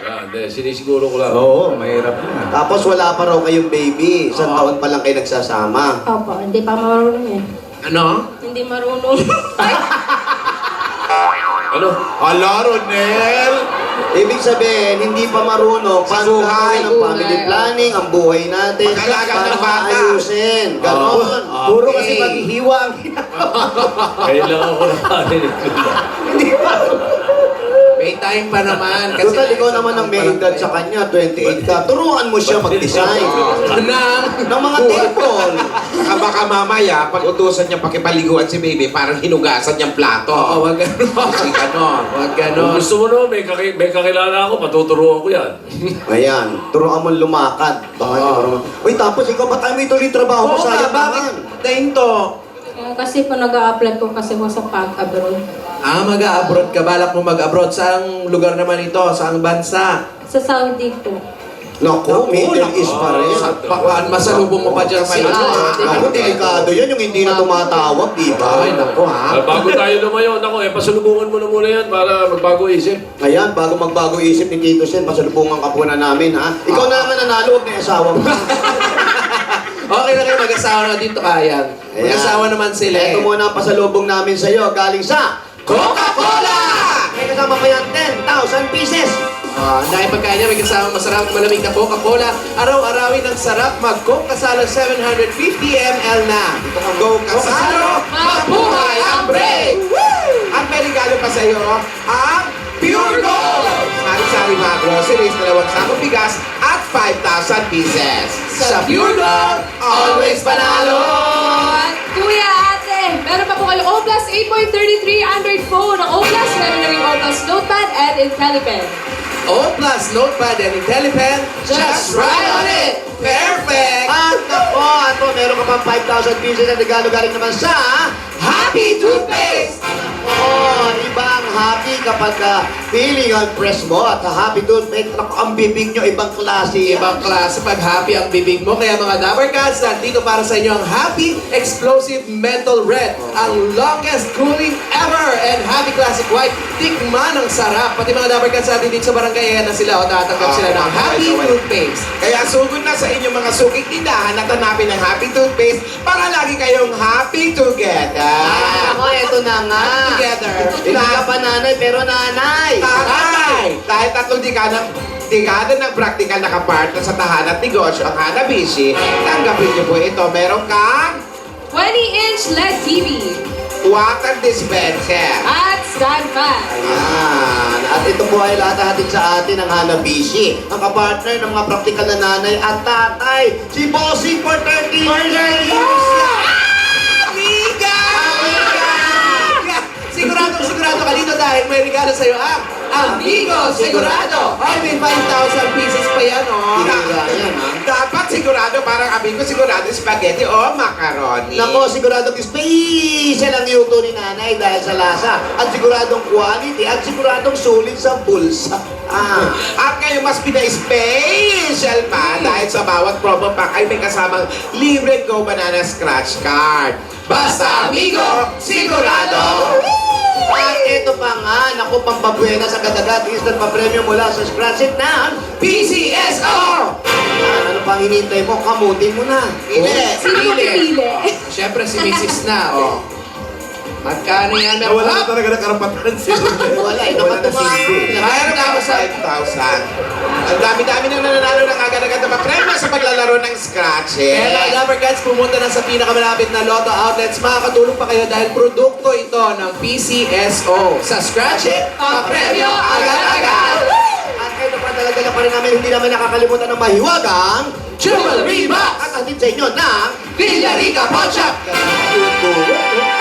Yan, sinisiguro ko lang. Oo, mahirap na. Tapos wala pa raw kayong baby. Isang taon pa lang kayo nagsasama. Opo, hindi pa marunong eh. Ano? Hindi marunong. Ay, Ano? Hala, Ronel! Ibig sabihin, hindi pa marunong paano gagawin ang family planning, ang buhay natin, Pag-alaga ng paano bata. ayusin. Ganon. Puro kasi maghihiwa ang Kailangan ko na parinig ko lang. May time pa naman. Total, ikaw naman ang may edad sa kanya, 28 ka. Turuan mo siya mag-design ng mga table. Baka mamaya, pag utusan niya pakipaliguan si baby, parang hinugasan niyang plato. Oo, wag ganon. Kasi ganon. Wag Kung ganon. gusto mo naman, may kakilala ako, patuturuan ko yan. Ayan, turuan mo lumakad. Baka hindi marunong. Uy, tapos ikaw ba tayo may tuloy trabaho mo? Oo nga, Sayang bakit? naman. Dahinto. Kasi po nag-a-apply po kasi po sa pag-abroad. Mag-a-abroad ka. Balak mo mag-abroad. Saang lugar naman ito? Saang bansa? Sa Saudi po. Naku, Middle East pa rin. Pakwan, masalubong mo pa dyan si ano ha? Naku, delikado yan, yung hindi na tumatawag, di ba? Ay, naku ha? Bago tayo lumayo, ako pasalubungan mo na muna yan para magbago isip. Ayan, bago magbago isip ni Tito Sen, pasalubungan ka po na namin, ha? Ikaw na naman nanalo, huwag na yung asawa mo. Okay na kayo mag-asawa na dito kayan. Mag-asawa naman sila Ito eh. muna ang pasalubong namin sa iyo, galing sa Coca-Cola! May kasama pa yan, 10,000 pieces! Dahil pagkain niya, may kasama masarap at malamig na Coca-Cola. Araw-arawin ng sarap, mag-Coke Kasalo 750 ml na. Ito ang Go Kasalo, mabuhay ang break! At may regalo pa sa iyo, ang Pure Gold! Sari-sari mga groceries, 2 sakong bigas at 5,000 pieces. Sa Pure Gold, always panalo! Kuya, ate, meron pa po kayo O Plus 8.33 Android phone. Ang O Plus, meron na rin O Plus Notepad at IntelliPen. O Plus Notepad and IntelliPen, just ride on it! Perfect! At ako, ato, meron ka pang 5,000 pieces na regalo galing naman sa Happy Toothpaste! Oo, iba ang happy kapag feeling ang press mo at happy toothpaste. Naku, ang bibig nyo, ibang klase. Ibang klase pag happy ang bibig mo. Kaya mga Dabber Cats, nandito para sa inyo ang Happy Explosive Menthol Red. Ang longest cooling ever. And Happy Classic White. Tikman ang sarap. Pati mga Dabber Cats natin dito sa barangay, ayan na sila. O tatanggap sila ng Happy Toothpaste. Kaya sugod na sa inyong mga sukig tindahan at hanapin ang Happy Toothpaste para lagi kayong happy together. Ako, eto na nga. Together. Hindi ka pa nanay, pero nanay. Tatay! Dahil 3 dekada ng practical na kapartner sa tahanan at negosyo ang Hanabishi, tanggapin niyo po ito. Meron kang 20-inch LED TV water dispenser. at stand fan. Ayan. At ito po ay lahat hatid sa atin ng Hanabishi. Ang kapartner ng mga praktikal na nanay at tatay, si Bossy for 30 years. Amiga! Sigurado ka dito dahil may regalo sa'yo ang Amigo Sigurado! Ay, may 5,000 pieces pa yan, oh! Yan, ha? Dapat sigurado, parang amigo sigurado spaghetti o macaroni. Nako, siguradong special ang yuto ni nanay dahil sa lasa. At siguradong quality at siguradong sulit sa bulsa. At ngayon mas pina-special pa dahil sa bawat promo pack ay may kasamang libre Go Banana Scratch Card. Basta amigo, sigurado! At ito pa nga, naku, pampabuena sa kadagat, instant pa-premium mula sa Scratch It ng PCSO! Ano pang hinintay mo? Kamutin mo na. Pili! Sino pipili? Siyempre si Mrs. na, oh. Magkano yan? Meron Wala ka? na talaga ng karapatan sila. Wala, dapat tumakas. Mayroon na ako sa 5,000. Ang dami-dami nang nananalo ng agad-agad na makrema sa paglalaro ng Scratch Kaya mga Dabber Cats, pumunta na sa pinakamalapit na Lotto outlets. Makakatulong pa kayo dahil produkto ito ng PCSO. Sa Scratch It, papremyo agad-agad! At ito pa talaga pa rin namin, hindi namin nakakalimutan ng mahiwagang Jewelry Box! at hatid sa inyo ng Villarica Pawn Shop!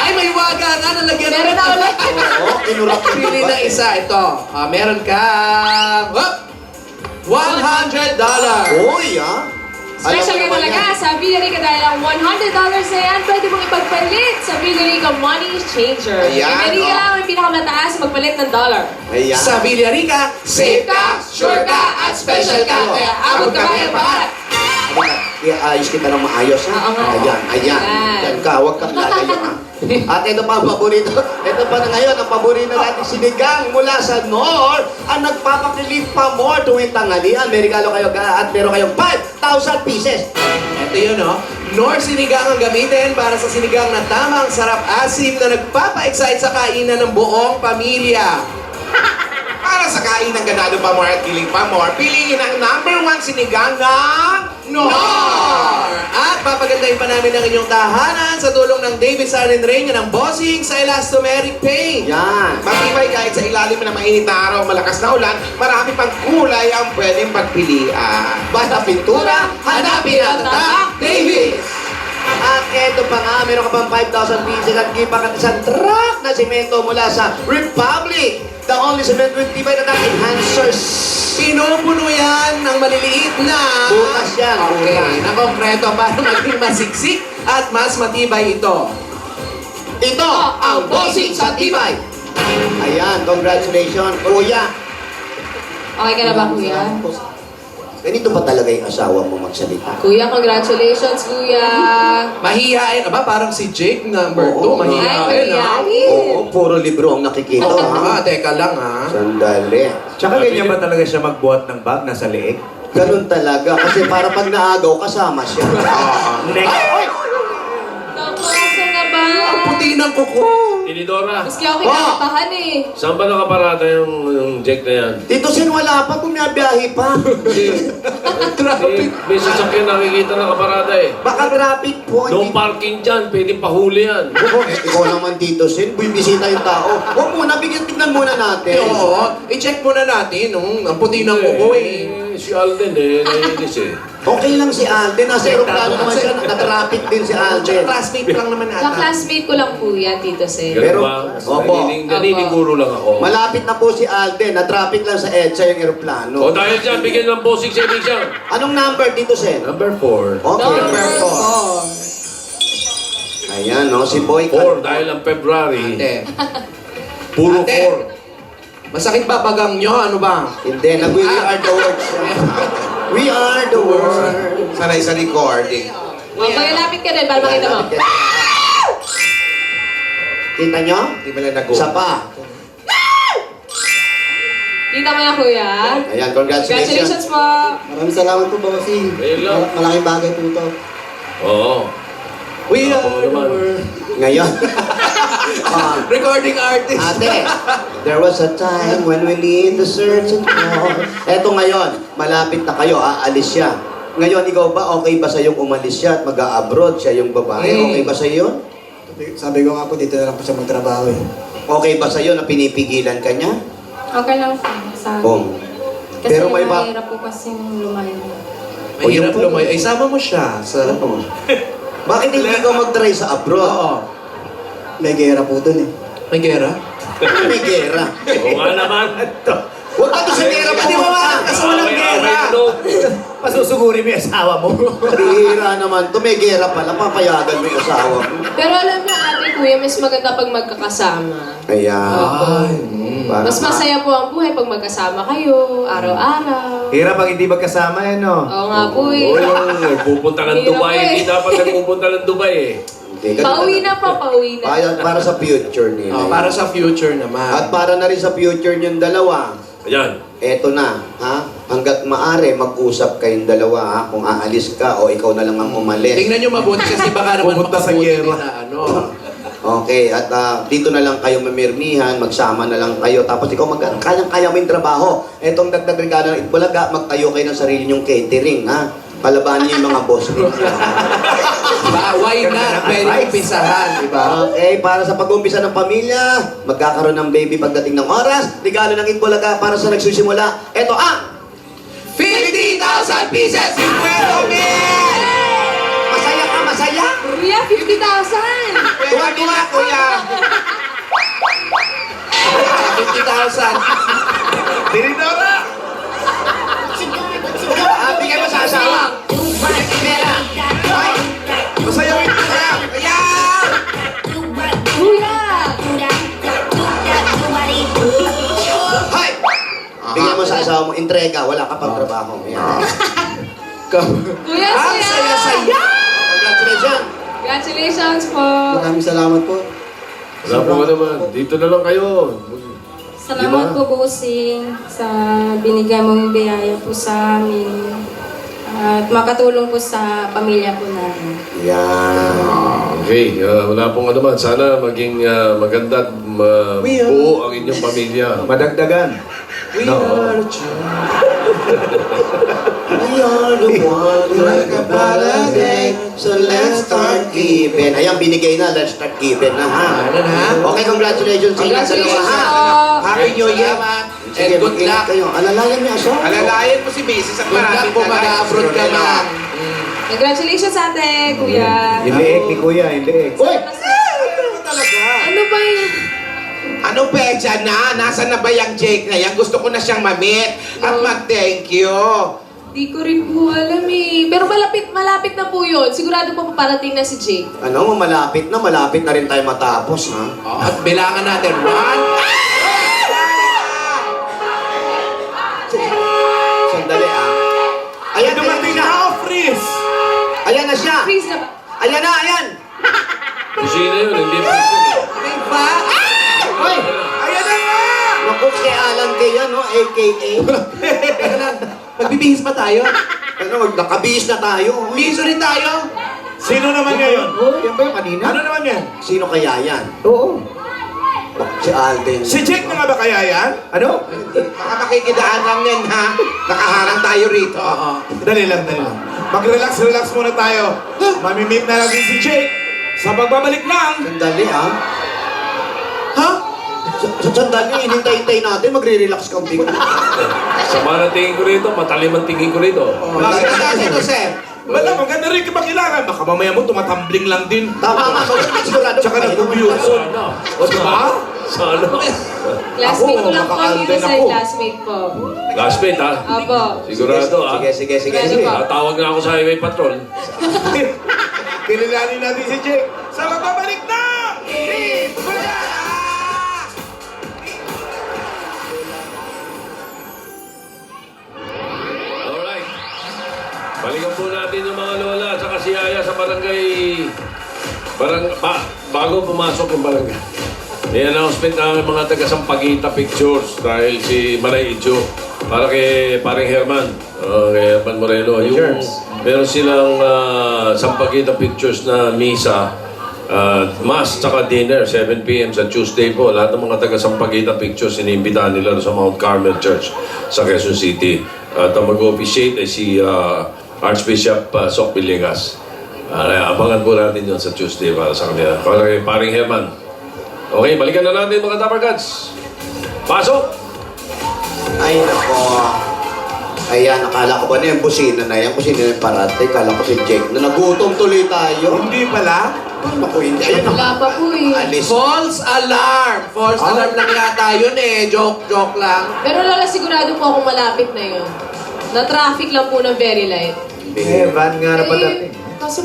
Ay, may waga na nalagyan Meron na ulit. Oo, kinurap ko Pili na isa. Ito. Meron kang $100. Uy, Special ka Alam mo naman talaga sa Villa Rica dahil ang $100 na yan, pwede mong ipagpalit sa Villa Rica Money Changer. Ayan, Villa Rica oh. lang ang pinakamataas magpalit ng dollar. Ayan. Sa Villarica, safe ka, sure ka, at special ka. Kaya abot ka kaya pangarap. Ayos kita ng maayos, ha? Oo nga. Ayan, ayan. Ayan. Diyan ka, huwag kang lalayo, ha? At ito pa ang paborito. Ito pa na ngayon, ang paborito natin sinigang mula sa North ang nagpapakilig pa more tuwing tanghalian. May regalo kayo at meron kayong 5,000 pieces. Ito yun, no? Nor sinigang ang gamitin para sa sinigang na tamang sarap asim na nagpapa-excite sa kainan ng buong pamilya. Para sa kain ng ganado pa more at kilig pa more, piliin ang #1 sinigang ng Nor! At papagandahin pa namin ang inyong tahanan sa tulong ng David Sarlin Reina ng Bossing sa Elastomeric Paint. Yan. Matibay kahit sa ilalim ng mainit na araw, malakas na ulan, marami pang kulay ang pwedeng pagpilian. Basta pintura, hanapin ang tatak, David! At eto pa nga, meron ka pang 5,000 pieces at gipa ka isang truck na simento mula sa Republic. The only cement with tibay na enhancers. Pinupuno yan ng maliliit na... Butas yan, Okay, butas. na konkreto para maging masiksik at mas matibay ito. Ito ang bossing sa tibay. Ayan, congratulations, kuya. Okay ka na ba, kuya? Ganito pa talaga yung asawa mo magsalita. Kuya, congratulations, kuya! Mahihain. Aba, parang si Jake number 2. Oo, Mahihain, ha? Oo, puro libro ang nakikita, ha? Teka lang, ha? Sandali. Tsaka ganyan ba talaga siya magbuhat ng bag nasa leeg? Ganun talaga. Kasi para pag naagaw, kasama siya. Next. Naku, asa na ba? Ang puti ng kuko. Tinidora, Maski ako kinakabahan eh. saan ba nakaparada yung Jack na yan? Tito Sen, wala pa. Bumiyabiyahe pa. May sasakyan nakikita nakaparada eh. Baka traffic po. No parking dyan, pwedeng pahuli yan. Ikaw naman, Tito Sen. Bibisita yung tao. Huwag muna, tignan muna natin. Oo, i-check muna natin. Ang puti ng kuko, eh. Si Alden eh, naiinis eh. Okay lang si Alden. Nasa aeroplano naman siya. Na-traffic din si Alden. Classmate lang naman ata. Ka-classmate ko lang po yan, Tito Sen. Ganun Pero- ba? Opo. Naniniguro lang ako. Malapit na po si Alden. Na-traffic lang sa EDSA yung aeroplano. O dahil dyan, bigyan ng bossing sa siya. Anong number, Tito Sen? Number 4. Okay. Number 4. Ayan, no? Si Boy 4 dahil ang February. Ate, Puro Ate. 4. masakit ba bagang nyo? Ano ba? Hindi, we are the words. We are the words. Sanay sa recording. O, magalapit ka din para makita mo. Kita nyo? Hindi mo na nag Isa pa. Kita mo na, kuya. Ayan, congratulations. Congratulations po. Maraming salamat po, bossing. Ayun lang. Malaking bagay po ito. Oo. We Ako are the naman. world. Ngayon. Recording artist. Ate, there was a time when we need the search and call. Eto ngayon, malapit na kayo, aalis siya. Ngayon, ikaw ba, okay ba sa'yong umalis siya at mag-a-abroad siya yung babae? Okay ba sa'yo yun? Sabi ko nga po, dito na lang po siya magtrabaho eh. Okay ba sa'yo na pinipigilan ka niya? Okay lang po sa akin. Oh. Kasi Pero may ba... mahirap po kasi lumayo. Mahirap lumayo. Ay, sama mo siya sa... Bakit hindi ka mag-try sa abroad? Oo. May gera po dun eh. May gera? May gera. Oo nga naman. Huwag ka doon sa gera pa, di ba ba? Kasi walang gera. Pasusuguri mo yung asawa mo. Bihira naman to, may gera pala, papayagan mo yung asawa mo. Pero alam niyo, ate, kuya, mas maganda pag magkakasama. Ayan. Para- Mas masaya po ang buhay pag magkasama kayo, araw-araw. Hirap ang hindi magkasama yan, no? Oo nga po eh. Oo, nagpupunta ng Hirap Dubai. eh. Hindi dapat nagpupunta ng Dubai eh. Hindi, ganun Pauwi talaga. na po, pauwi na. Para sa future nila. Oh, para sa future naman. At para na rin sa future niyong dalawa, Ayan. eto na, ha? Hanggat maaari, mag-usap kayong dalawa, ha? Kung aalis ka o ikaw na lang ang umalis. Tingnan nyo mabuti kasi baka naman Pupunta sa makabuti gera. na ano. Okay, at dito na lang kayo mamirmihan, magsama na lang kayo. Tapos ikaw, kayang-kaya mo yung trabaho. Etong dagdag regalo ng Itbulaga, magtayo kayo ng sarili nyong catering, ha? Palabanin niyo yung mga boss ninyo. Why not? Pwede umpisahan, di ba? Okay, para sa pag-umpisa ng pamilya, magkakaroon ng baby pagdating ng oras, regalo ng Itbulaga para sa nagsusimula. Ito ang 50,000 pieces! Masaya ka, masaya? Kuya, 50,000! Tuwa-tuwa, kuya. 50,000. Tinidora! Bigay mo sa asawa. asawa mo, entrega, wala ka pang trabaho. Yan. Kuya, Ang saya-saya! Congratulations! Congratulations po! Maraming salamat po. Wala po ka naman. Dito na lang kayo. Salamat po, Bossing, sa binigay mong biyaya po sa amin. At makatulong po sa pamilya po namin. Yan. Okay, wala pong ano man. Sana maging maganda at buo ang inyong pamilya. Madagdagan. We are the one like a paradise. So let's start giving. Ayan, binigay na. Let's start giving na, ha? Ano na? Okay, congratulations sa inyo dalawa, Congratulations ha? po! Happy New Year. Sige, And good mag-ingat luck. kayo. Alalayan mo yung asawa. Alalayan mo si Mrs. at Good luck maraming po, mag-abroad ka man. Congratulations ate, kuya! Yung leeg ni Kuya, yung leeg. Uy! Ano ba yun? Ano pecha na? Nasaan na ba yung Jake na yan? Gusto ko na siyang mamit at mag-thank you. Di ko rin po alam eh. Pero malapit na po yun. Sigurado po paparating na si Jake. Ano, malapit na rin tayo matapos, ha? Oh, at bilangan natin. 1. Sandali, ah. Ayan, Dumating na ako, Freeze! Ayan na siya! Freeze na ba? Ayan na, ayan! Kusina yun, hindi prison. May ba? Hoy! Ayan na nga! Naku, kay Alan Kaya, no? A.K.A. Teka lang. Magbibihis pa tayo? Ano, nakabihis na tayo. Bihis ulit tayo? Sino naman ngayon? Oh, yan ba yung kanina? Ano naman yan? Sino kaya yan? Oo. Si Alden. Si Jake na nga ba kaya yan? Ano? Baka makikidaan lang yan, ha? Nakaharang tayo rito. Dali lang. Mag-relax muna tayo. Mamimit na natin si Jake sa pagbabalik ng... Sandali, ha? Ha? Sandali, hinintay-hintay natin. Magre-relax ka bigla. Sama na tingin ko rito, matalim ang tingin ko rito. Bakit natin ito, sir? Wala, maganda rin kailangan. Baka mamaya mo tumatumbling lang din. Tama nga, sigurado. Tsaka nag-review. Sana. O diba? Sana. Classmate ko lang po maka-Alden dito sa ako. classmate po. Lastmate ha? Apo. Sigurado ha? Sige. Sigurado po. Tawag na ako sa highway patrol. Kililanin natin si Jake sa pagbabalik ng... Alright. Balikan po natin yung mga lola at saka si Yaya sa barangay... bago pumasok yung barangay. May announcement na mga taga-Sampaguita Pictures dahil si Maray Icho para kay paring Herman. Kay Herman Moreno. Yung, meron silang Sampaguita Pictures na misa. Mass tsaka dinner, 7 p.m. sa Tuesday po. Lahat ng mga taga-Sampaguita Pictures iniimbitahan nila sa Mount Carmel Church sa Quezon City. At ang mag-officiate ay si Archbishop Sok Villegas. Abangan po natin yun sa Tuesday para sa kanila. Para kay paring Herman. Okay, balikan na natin mga Dapper Cats. Pasok! Ay, nako. Ayan, nakala ko ba na yung busina na yan? Busina na yung parate. Kala ko si Jake na nagutom tuloy tayo. Hindi pala. Naku, hindi. Ayun, Wala pa po eh. alis. False alarm! False alarm lang yata yun eh. Joke lang. Pero lola, sigurado po akong malapit na yun. Na-traffic lang po ng very light. Eh, van nga na padating. Kaso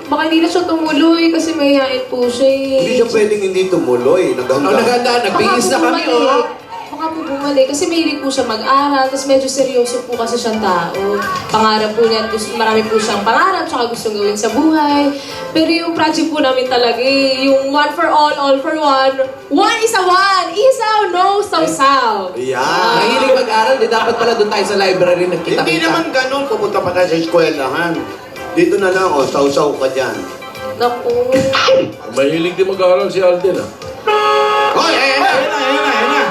baka hindi na siya tumuloy kasi mayayain po siya eh. Hindi siya pwedeng hindi tumuloy. Oh, Naghanda. naganda. Nagbihis na kami, oh. Baka po bumalik kasi mahilig po siya mag-aral tapos medyo seryoso po kasi siyang tao. Pangarap po niya, marami po siyang pangarap tsaka gustong gawin sa buhay. Pero yung project po namin talaga eh, yung one for all for one. One is a one! Isaw, no, saw-saw. Yan. Mahilig mag-aral. Di dapat pala doon tayo sa library nagkita-kita. Hindi naman ganun. Pupunta pa tayo sa eskwelahan. Dito na lang, oh. Sausaw ka dyan. Naku. Mahilig din mag-aaral si Alden ha. Hoy, ayan na! Ayan na.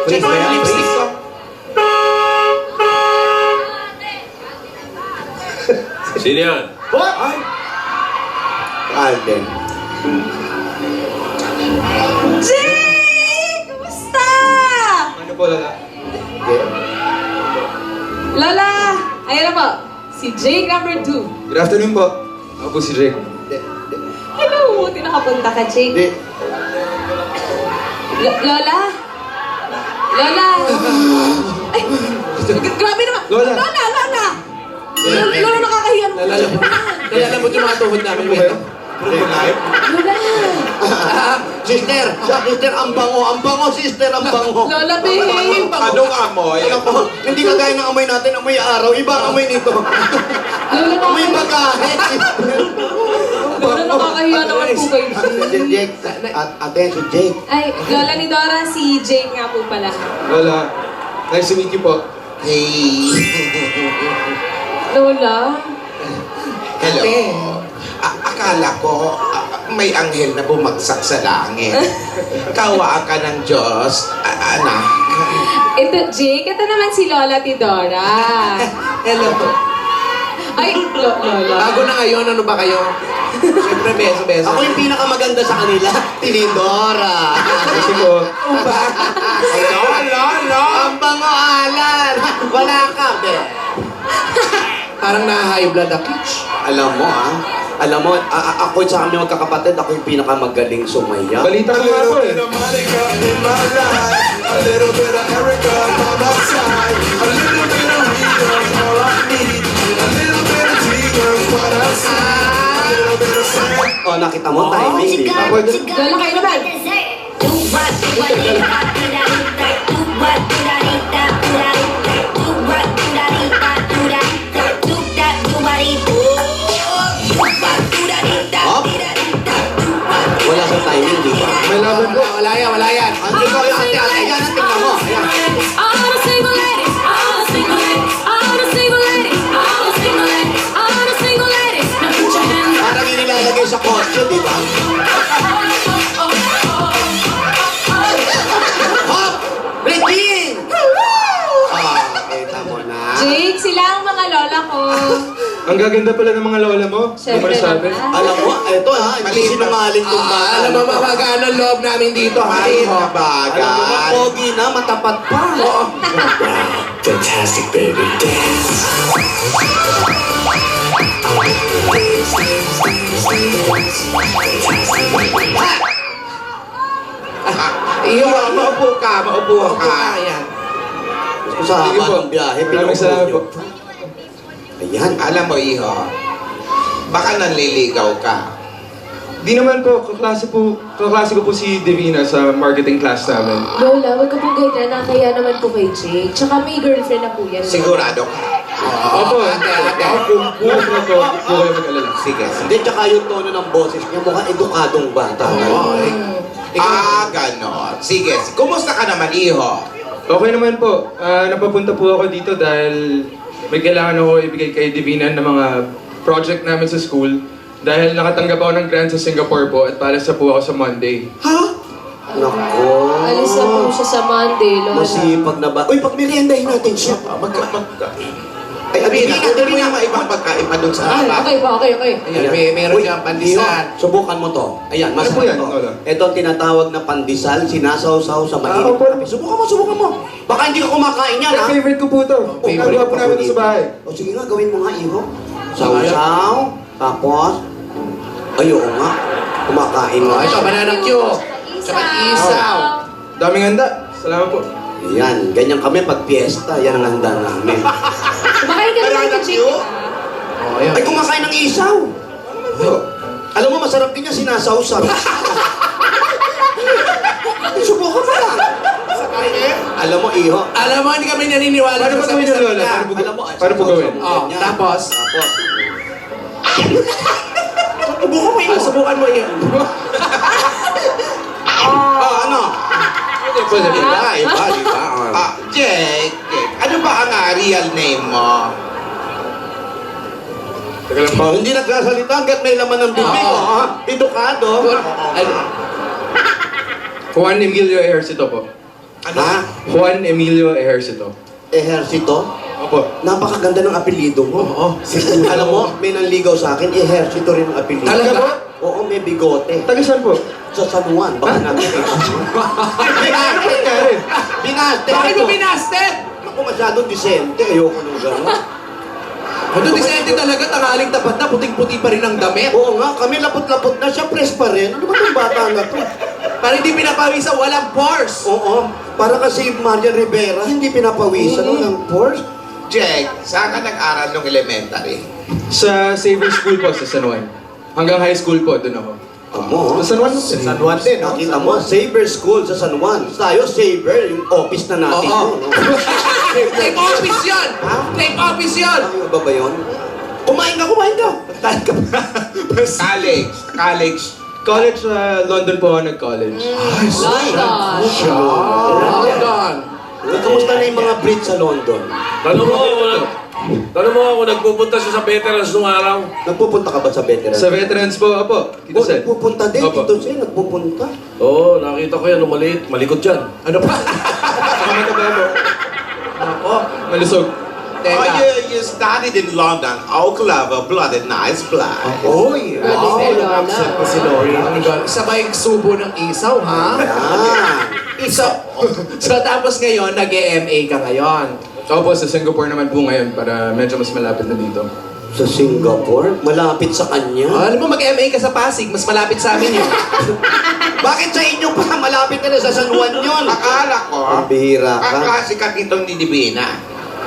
Check mo yung lipstick ko. Sino yan? Ay, Alden. Jake! Kumusta? Ano po, Lola? Lola! Ayan na po. Si Jake number 2. Good afternoon po. Ako po si Jake. Hello! Buti nakapunta ka, Jake. Hindi. Lola? Lola! Ay! Grabe naman! Lola! Lola! Lola, nakakahiya naman. Nalalabot yung mga tuhod namin. Wait. live. Lola! Sister, sister, ang bango, sister, ang bango. Lola, babe! Anong amoy? Alam mo, hindi kagaya ng amoy natin, amoy araw. Iba ang amoy nito. Lola, Amoy bagahe. Lola, nakakahiya naman po kayo. Jake, ate, si Jake. Ay, Lola ni Dora, si Jake nga po pala. Lola, nice to meet you po. Hey. Lola? Hello. Akala ko may anghel na bumagsak sa langit. Kawa ka ng Diyos, anak. Ito, Jake, ito naman si Lola ni Dora. Hello. Ay, Lola. Bago na ngayon, ano ba kayo? Siyempre, beso-beso. Ako yung pinakamaganda sa kanila, Tinidora. Kasi po, Ang bango, Alan. Wala ka, be. Parang na-high blood ako. Alam mo, ako sa kami magkakapatid, ako yung pinakamagaling sumaya. balita ko nga po eh. Oh, nakita mo, timing, di ba? Lola, kayo naman. Up. Wala sa timing, di ba? May laban po. Wala yan, wala yan. Ang ikaw yung ate, yan ang tingnan mo. Ayan. All the single ladies, all the single ladies, all the single ladies, all the single ladies, all the single ladies. Now put your hands up. Parang inilalagay sa kotse, di ba? Hop! Regine! Kita mo na. Jake, sila ang mga lola ko. Ang gaganda pala ng mga lola mo. Siyempre Masabi. naman. Alam mo, ito ha, hindi sinungaling kong bata. Alam mo, mabagaan ang loob namin dito. Ay, Halika. Alam mo, nabagal. pogi na, matapat pa. Fantastic, baby. Dance. Iyo, maupo ka. Ayan. Sa Sige po. haba ng biyahe, Maraming salamat po. Ayan. Alam mo, iho, baka nanliligaw ka. Di naman po, kaklase ko po si Divina sa marketing class namin. Lola, wag ka pong ganyan. Nakakaya naman po kay Jake. Tsaka may girlfriend na po yan. Sigurado ka. Opo, kung bukas na to, huwag kayo mag-alala. Sige. Hindi, tsaka yung tono ng boses niya, mukhang edukadong bata. Ganon. Sige. Kumusta ka naman, iho? Okay naman po. Napapunta po ako dito dahil may kailangan ako ibigay kay Divina ng mga project namin sa school. Dahil nakatanggap ako ng grant sa Singapore po at palas na po ako sa Monday. Nako. Alis na po siya sa Monday, Lola. Masipag na ba? Uy, pagmeriendahin natin siya. Ay, Abina, kunin mo yung mga ibang pagkain pa dun sa Ay, haba. okay ba? Okay. Ayan, meron Uy, diyang pandisan. Iyo, subukan mo to. Ayan, Ano po masarap yan, to. Lola? Ito ang tinatawag na pandesal, sinasaw-saw sa mainit. opo. Subukan mo. Baka hindi ka kumakain yan, ha? Favorite ko po ito. Nagawa po namin ito sa bahay. O sige nga, gawin mo nga, Iho. Saw-saw, tapos, ayoko nga, kumakain Oh, nga. ito, banana cue. Tsaka isaw. Daming handa. Salamat po. Yan, ganyan kami pag piyesta, yan ang handa namin. Kumakain ka naman kay Jake. Oh, ayan. Ay, kumakain ng isaw. Alam mo, masarap din yan, sinasaw-saw. Subukan mo lang. Alam mo, Iho, Alam mo, hindi kami naniniwala Paano po sa gawin yan, Lola? salita. alam mo, Paano po gawin? Oh, tapos? Subukan mo, Iho. Subukan mo yun. Ano? Iba. Jake, ano ba ang real name mo? Teka lang po. Hindi nagsasalita hanggat may laman ng bibig, Oo. ha? Edukado. Juan Emilio Ejercito po. Ha? Juan Emilio Ejercito. Ehersito? Opo. Napakaganda ng apelido mo. Oo. Alam mo, may nanligaw sa akin, ehersito rin ang apelido. Talaga ba? Oo, may bigote. Taga saan po? Sa San Juan, baka natin. Binaste. Bakit mo binasted? Ako masyadong disente, ayoko nung gano'n. Ano, disente talaga, tangaling tapat na, puting-puti pa rin ang damit. Oo nga, kami lapot-lapot na, siya press pa rin. Ano ba itong bata na to? Para hindi pinapawisan, walang pores. Oo, para kasi Marian Rivera, hindi pinapawisan ng force. Jake, saan ka nag-aral nung elementary? Sa Saver School po sa San Juan. Hanggang high school po, doon ako. mo. Sa San Juan po. San Juan din, nakita mo, Saber School sa San Juan. Tayo, Saber, yung office na natin. Oo. yun, no? Take office yun! Take office yun! Ano ba ba yun? Kumain ka! Kain ka ba? College. College, London po ako nag-college. London. London! Kamusta na yung mga Brits sa London? Tanong mo ako, nagpupunta siya sa veterans nung araw. Nagpupunta ka ba sa veterans? Sa veterans po, opo. Tito Sen. Nagpupunta din. Opo. Tito Sen, nagpupunta. Oo, nakita ko yan nung maliit. Malikot yan. Ano pa? Kamataba po. Ako? Malusog. Oh, you studied in London. Oh, clever, blooded, nice blood. Oy! Upset pa si Lori. Sabay subo ng isaw, ha? Isaw. So tapos ngayon, nag-MA ka ngayon. Opo, sa Singapore naman po ngayon para medyo mas malapit na dito. Sa Singapore? Malapit sa kanya? Alam mo, mag-MA ka sa Pasig, mas malapit sa amin yun. Bakit sa inyo pa? Malapit ka na sa San Juan yun. Akala ko, Ang bihira ka. kakasikat itong ni Divina.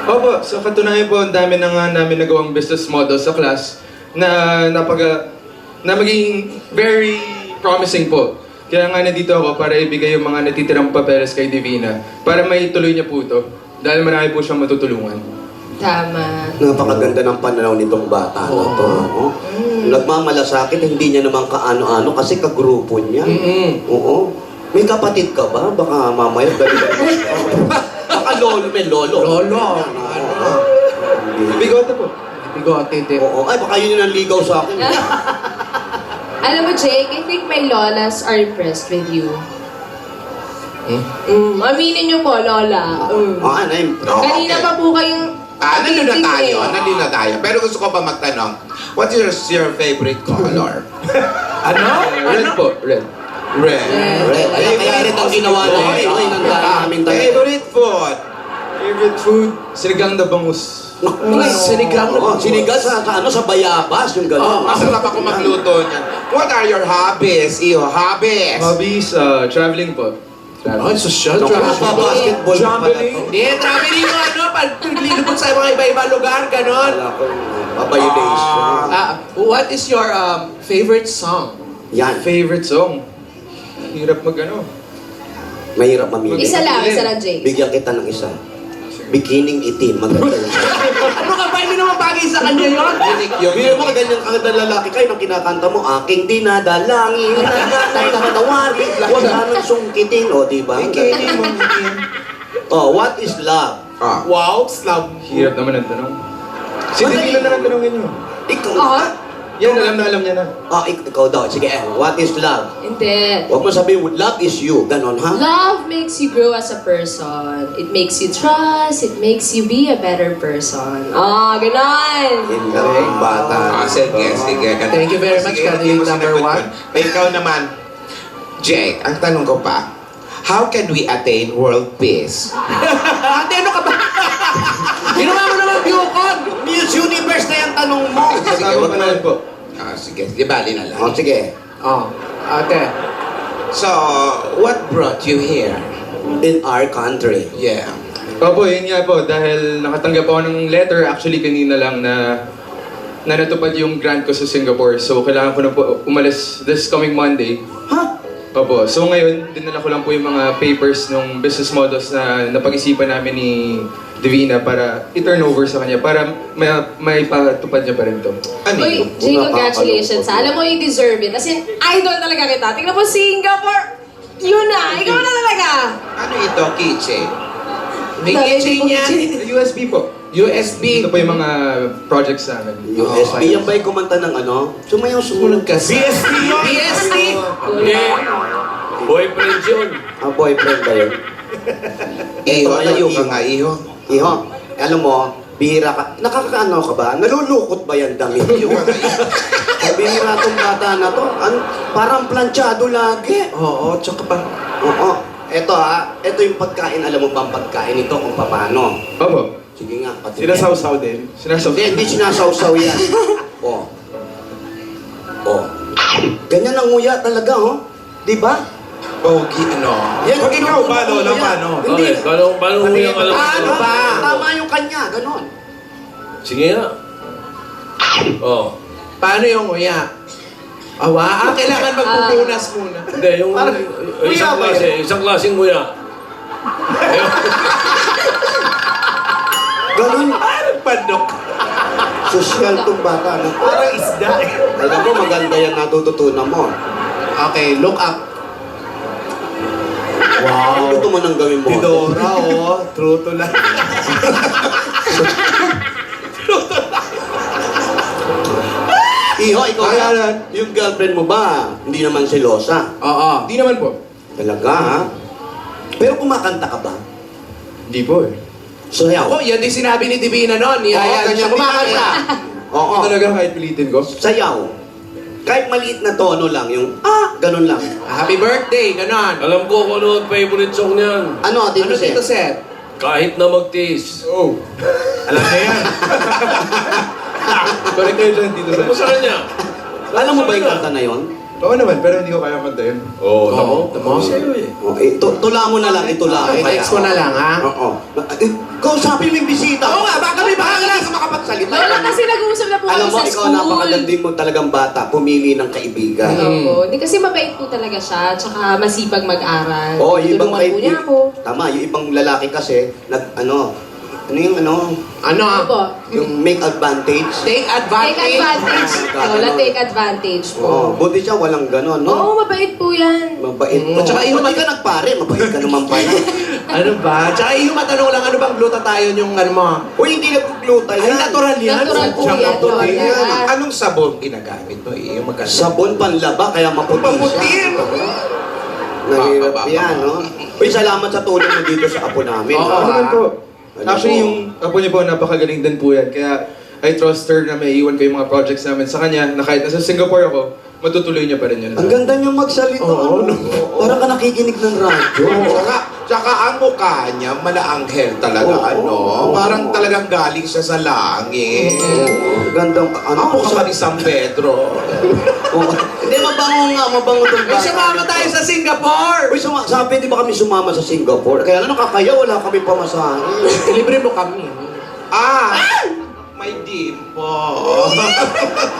Opo, sa katunayan po, ang dami na nga namin nagawang business model sa class na maging very promising po. Kaya nga nandito ako para ibigay yung mga natitirang papeles kay Divina para may tuloy niya po ito dahil marami po siyang matutulungan. Tama. Napakaganda ng pananaw nitong bata na to. Oh. Nagmamalasakit, hindi niya naman kaano-ano kasi kagrupo niya. Oo. May kapatid ka ba? Baka mamaya dali-dali. Baka lolo, may lolo. Lolo. Bigote po. Bigote din. Oo. Ay, baka yun yung nanligaw sa akin. Alam mo, Jake, I think my lolas are impressed with you. Aminin niyo po, Lola. Ah, ano yun? Kanina pa po kayong... Nandun na tayo. Pero gusto ko pa magtanong, what is your favorite color? Ano? Red po, red. Red. Red. Kaya rin ang ginawa niya. Ay, nandang Favorite food? Favorite food, sinigang na bangus. Sinigang na Oo, sinigang sa bayabas, yung gano'n. Masarap ako magluto niyan. What are your hobbies, Iyo? Hobbies? Hobbies, traveling po. Ay, Traveling. social Basketball pa pala to. Hindi, traveling yung ano, pag naglilibot sa mga iba-iba lugar, ganon. Wala ko pabayudation. What is your favorite song? Yan. Favorite song? Hirap mag-ano. Mahirap mamili. Isa lang, Jake. Bigyan kita ng isa. Bikining itim, maganda. Ano ka ba? Hindi naman bagay sa kanya yun. Biro mo, ganyan ang lalaki kayo nang kinakanta mo, aking dinadalangin, nanay na matawarin, huwag ka nang sungkitin, o diba? Bikini mo, bikini. Oh, what is love? Wow, slab. Hirap naman ang tanong. Si Divina na lang tanongin niyo. Ikaw Ah? Yan, alam niya na. ikaw daw. Sige, what is love? Hindi. Huwag mo sabihin, love is you. Ganon, ha? Love makes you grow as a person. It makes you trust. It makes you be a better person. Ganon. Yun lang ang bata. Sige. Thank you very much, Sige, candidate hindi mo number sinagot one. yun. Ikaw naman, Jake, ang tanong ko pa, how can we attain world peace? Ate, ano ka ba? Ginawa mo naman Yukon. Miss Universe na yung tanong mo. Sige, Tama wag pa na. naman po. Sige, di bali na lang. Oh, sige. Ate. So, what brought you here? In our country. Yeah. Opo, yun nga po. Dahil nakatanggap ako ng letter, actually kanina lang na natupad yung grant ko sa Singapore. So, kailangan ko na po umalis this coming Monday. Ha? Opo. So, ngayon, dinala ko lang po yung mga papers ng business models na napag-isipan namin ni Divina para i-turn over sa kanya para may patupad niya pa rin to. Ano Uy, yun? Jay, congratulations. Alam mo, you deserve it. As in, idol talaga kita. Tingnan mo, Singapore. Yun na. Ikaw na talaga. Ano ito, keychain? May keychain yan. USB po. USB. Ito po yung mga projects namin. USB, yan ba yung kumanta ng ano? Sumayaw sumunod ka. BST yun! BST. Hindi. Boyfriend yun. Boyfriend ba yun? Iho, Ito, iho nga, iho. Iho, alam mo, bihira ka. Nakakaano ka ba? Nalulukot ba yan damit? Bihira tong bata na to. Parang planchado lagi. Oo, tsaka pa. Oo. Ito ito yung pagkain. Alam mo ba ang pagkain ito kung paano? Opo. Sige nga, pati. Sinasawsaw din. Hindi sinasawsaw yan. Oh. Ganyan ang nguya talaga, oh. Di ba? Pogi, ano? Yan Pag ikaw ba, Lola, nguya. paano? Hindi. Okay, paano mo yung alam ko? Ano ba? Tama yung kanya, ganon. Sige nga. Oh. Paano yung nguya? Kailangan magpupunas muna. Hindi, yung isang Kuya ba klase, isang klaseng nguya. Ganun. Pandok. Social tong bata. No? Parang isda eh. Alam mo, maganda yan natututunan mo. Okay, look up. Wow. Ano mo nang gawin mo? Didora, oh. True to life. Iho, ikaw Ayan. yung girlfriend mo ba? Hindi naman selosa. Oo. Hindi naman po. Talaga, ha? Pero kumakanta ka ba? Hindi po eh. Sayaw. Ako, yan din sinabi ni Divina noon. Niyayaan siya kumakanta. Oo. Hindi talaga kahit pilitin ko. Sayaw. Kahit maliit na tono lang, yung ganun lang. Happy birthday, ganon. Alam ko kung ano ang favorite song niyan. Ano, Tito Ano Seth? dito, Seth? Kahit na magtiis. Oh. Alam niya yan. Correct kayo dyan dito Ano sa sa... kanya? Alam mo ba yung kanta na yon? Oo naman, pero hindi ko kaya kanta yun. Oo, tamo. Tamo. Okay, tula mo na lang, itula. Okay, text mo na lang, ha? Oo. Kausapin mo yung bisita. Oo nga, baka may bahala ka makapagsalita. Lola, kasi nag-uusap na po Alam kami mo, sa ikaw school. napakaganding mo talagang bata, pumili ng kaibigan. Oo. Hindi kasi mabait po talaga siya, tsaka masipag mag-aral. Oo, yung ibang Tulungan po niya kaibigan. ako. Tama, yung ibang lalaki kasi, Ano? Ano po? yung make advantage. Take Take advantage. advantage. Lola, take advantage Oo, po. buti siya walang ganon, no? Oo, mabait po yan. Mabait mo. At saka yung Ba't di ka nagpare? Mabait ka naman pala. Ano ba? Tsaka yung matanong lang, ano bang glutathione yung ano mo? Uy, hindi nagkukluta yan. Ay, natural yan. Natural po Siyang yan, maputi Lola. yan. Anong sabon ginagamit mo? Yung maganda. Sabon panlaba, kaya maputi siya. Nahirap yan, no? Uy, salamat sa tulong mo dito sa apo namin. Oo, ha? Ano naman po. Alam Actually, mo. yung apo niya po, napakagaling din po yan. Kaya I trust her na may iwan ko yung mga projects namin sa kanya na kahit nasa Singapore ako, matutuloy niya pa rin yun. Ang ganda niya magsalita. Oo, ano? Parang ka nakikinig ng radyo. Tsaka ang mukha niya, malaanghel talaga, Oo. Parang talagang galing siya sa langit. Gandang, Ako sa ni San Pedro. Oo. Hindi, mabango nga, mabango itong Uy, sumama tayo sa Singapore! Uy, sabi, di ba kami sumama sa Singapore? Kaya lang nakakaya, wala kami pamasahe. Libre mo kami. May dimple.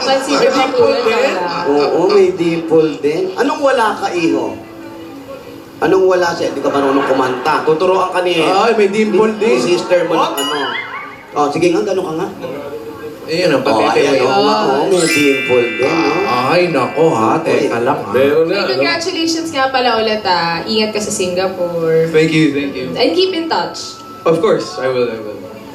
Pansin niyo pa po yan, Lola. Oo, may dimple din. Anong wala ka, Iho? Anong wala siya? Hindi ka marunong kumanta. Tuturuan ka ni... Ay, may dimple ni din. sister mo ng ano. Oh, sige nga, gano'n ka nga. Ayun ang Oh, papete ayan, mo. oh, may dimple din, no? Ay, nako ha. Teka lang ha. Meron na. Hey, congratulations nga pala ulit Ingat ka sa Singapore. Thank you, thank you. And keep in touch. Of course, I will.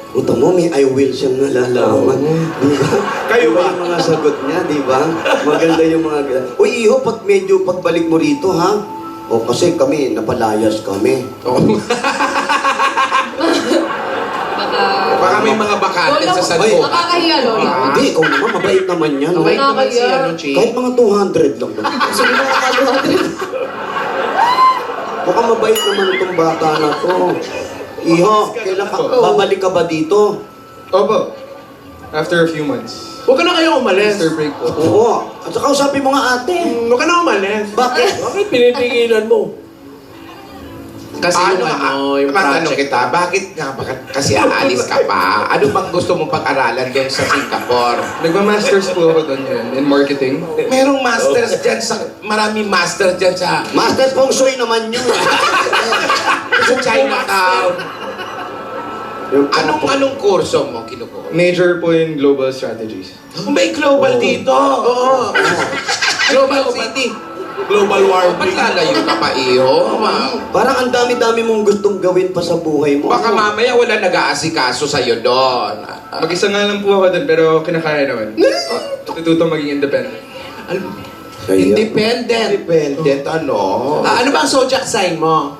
Ito mo, may I will siyang nalalaman. Di ba? Kayo ba? Yung mga sagot niya, di ba? Maganda yung mga... Uy, Iho, medyo pagbalik mo rito, ha? O, kasi kami, napalayas kami. Baka may mga bakante sa San Ay, Juan. Nakakahiya, Lola. Hindi, ikaw naman, mabait naman yan. no? Mabait naman si ano, Chi. Kahit mga 200 lang. Sige mo ka, 200. Baka mabait naman itong bata na to. Iho, kailan ka, babalik ka ba dito? Opo. After a few months. Huwag ka na kayong umalis. After break po. Oo. At saka usapin mo nga ate. Huwag ka na umalis. Bakit? Bakit pinipigilan mo? Kasi yung yung matanong project. kita, bakit kasi aalis ka pa? Ano bang gusto mong pag-aralan doon sa Singapore? Nagma-masters po ako doon yun, in marketing. Merong masters dyan maraming masters dyan sa Master Feng Shui naman yun. Chinatown. Anong kurso mo kinukuha? Major po in global strategies. May global dito. Oo. Global City. Global warming. Ba't lalayo ka pa, Iho? Parang ang dami-dami mong gustong gawin pa sa buhay mo. Baka mamaya wala nag-aasikaso sa'yo doon. Mag-isa nga lang po ako doon, pero kinakaya naman. Tututo maging independent. Independent, ano? Ano ba ang zodiac sign mo?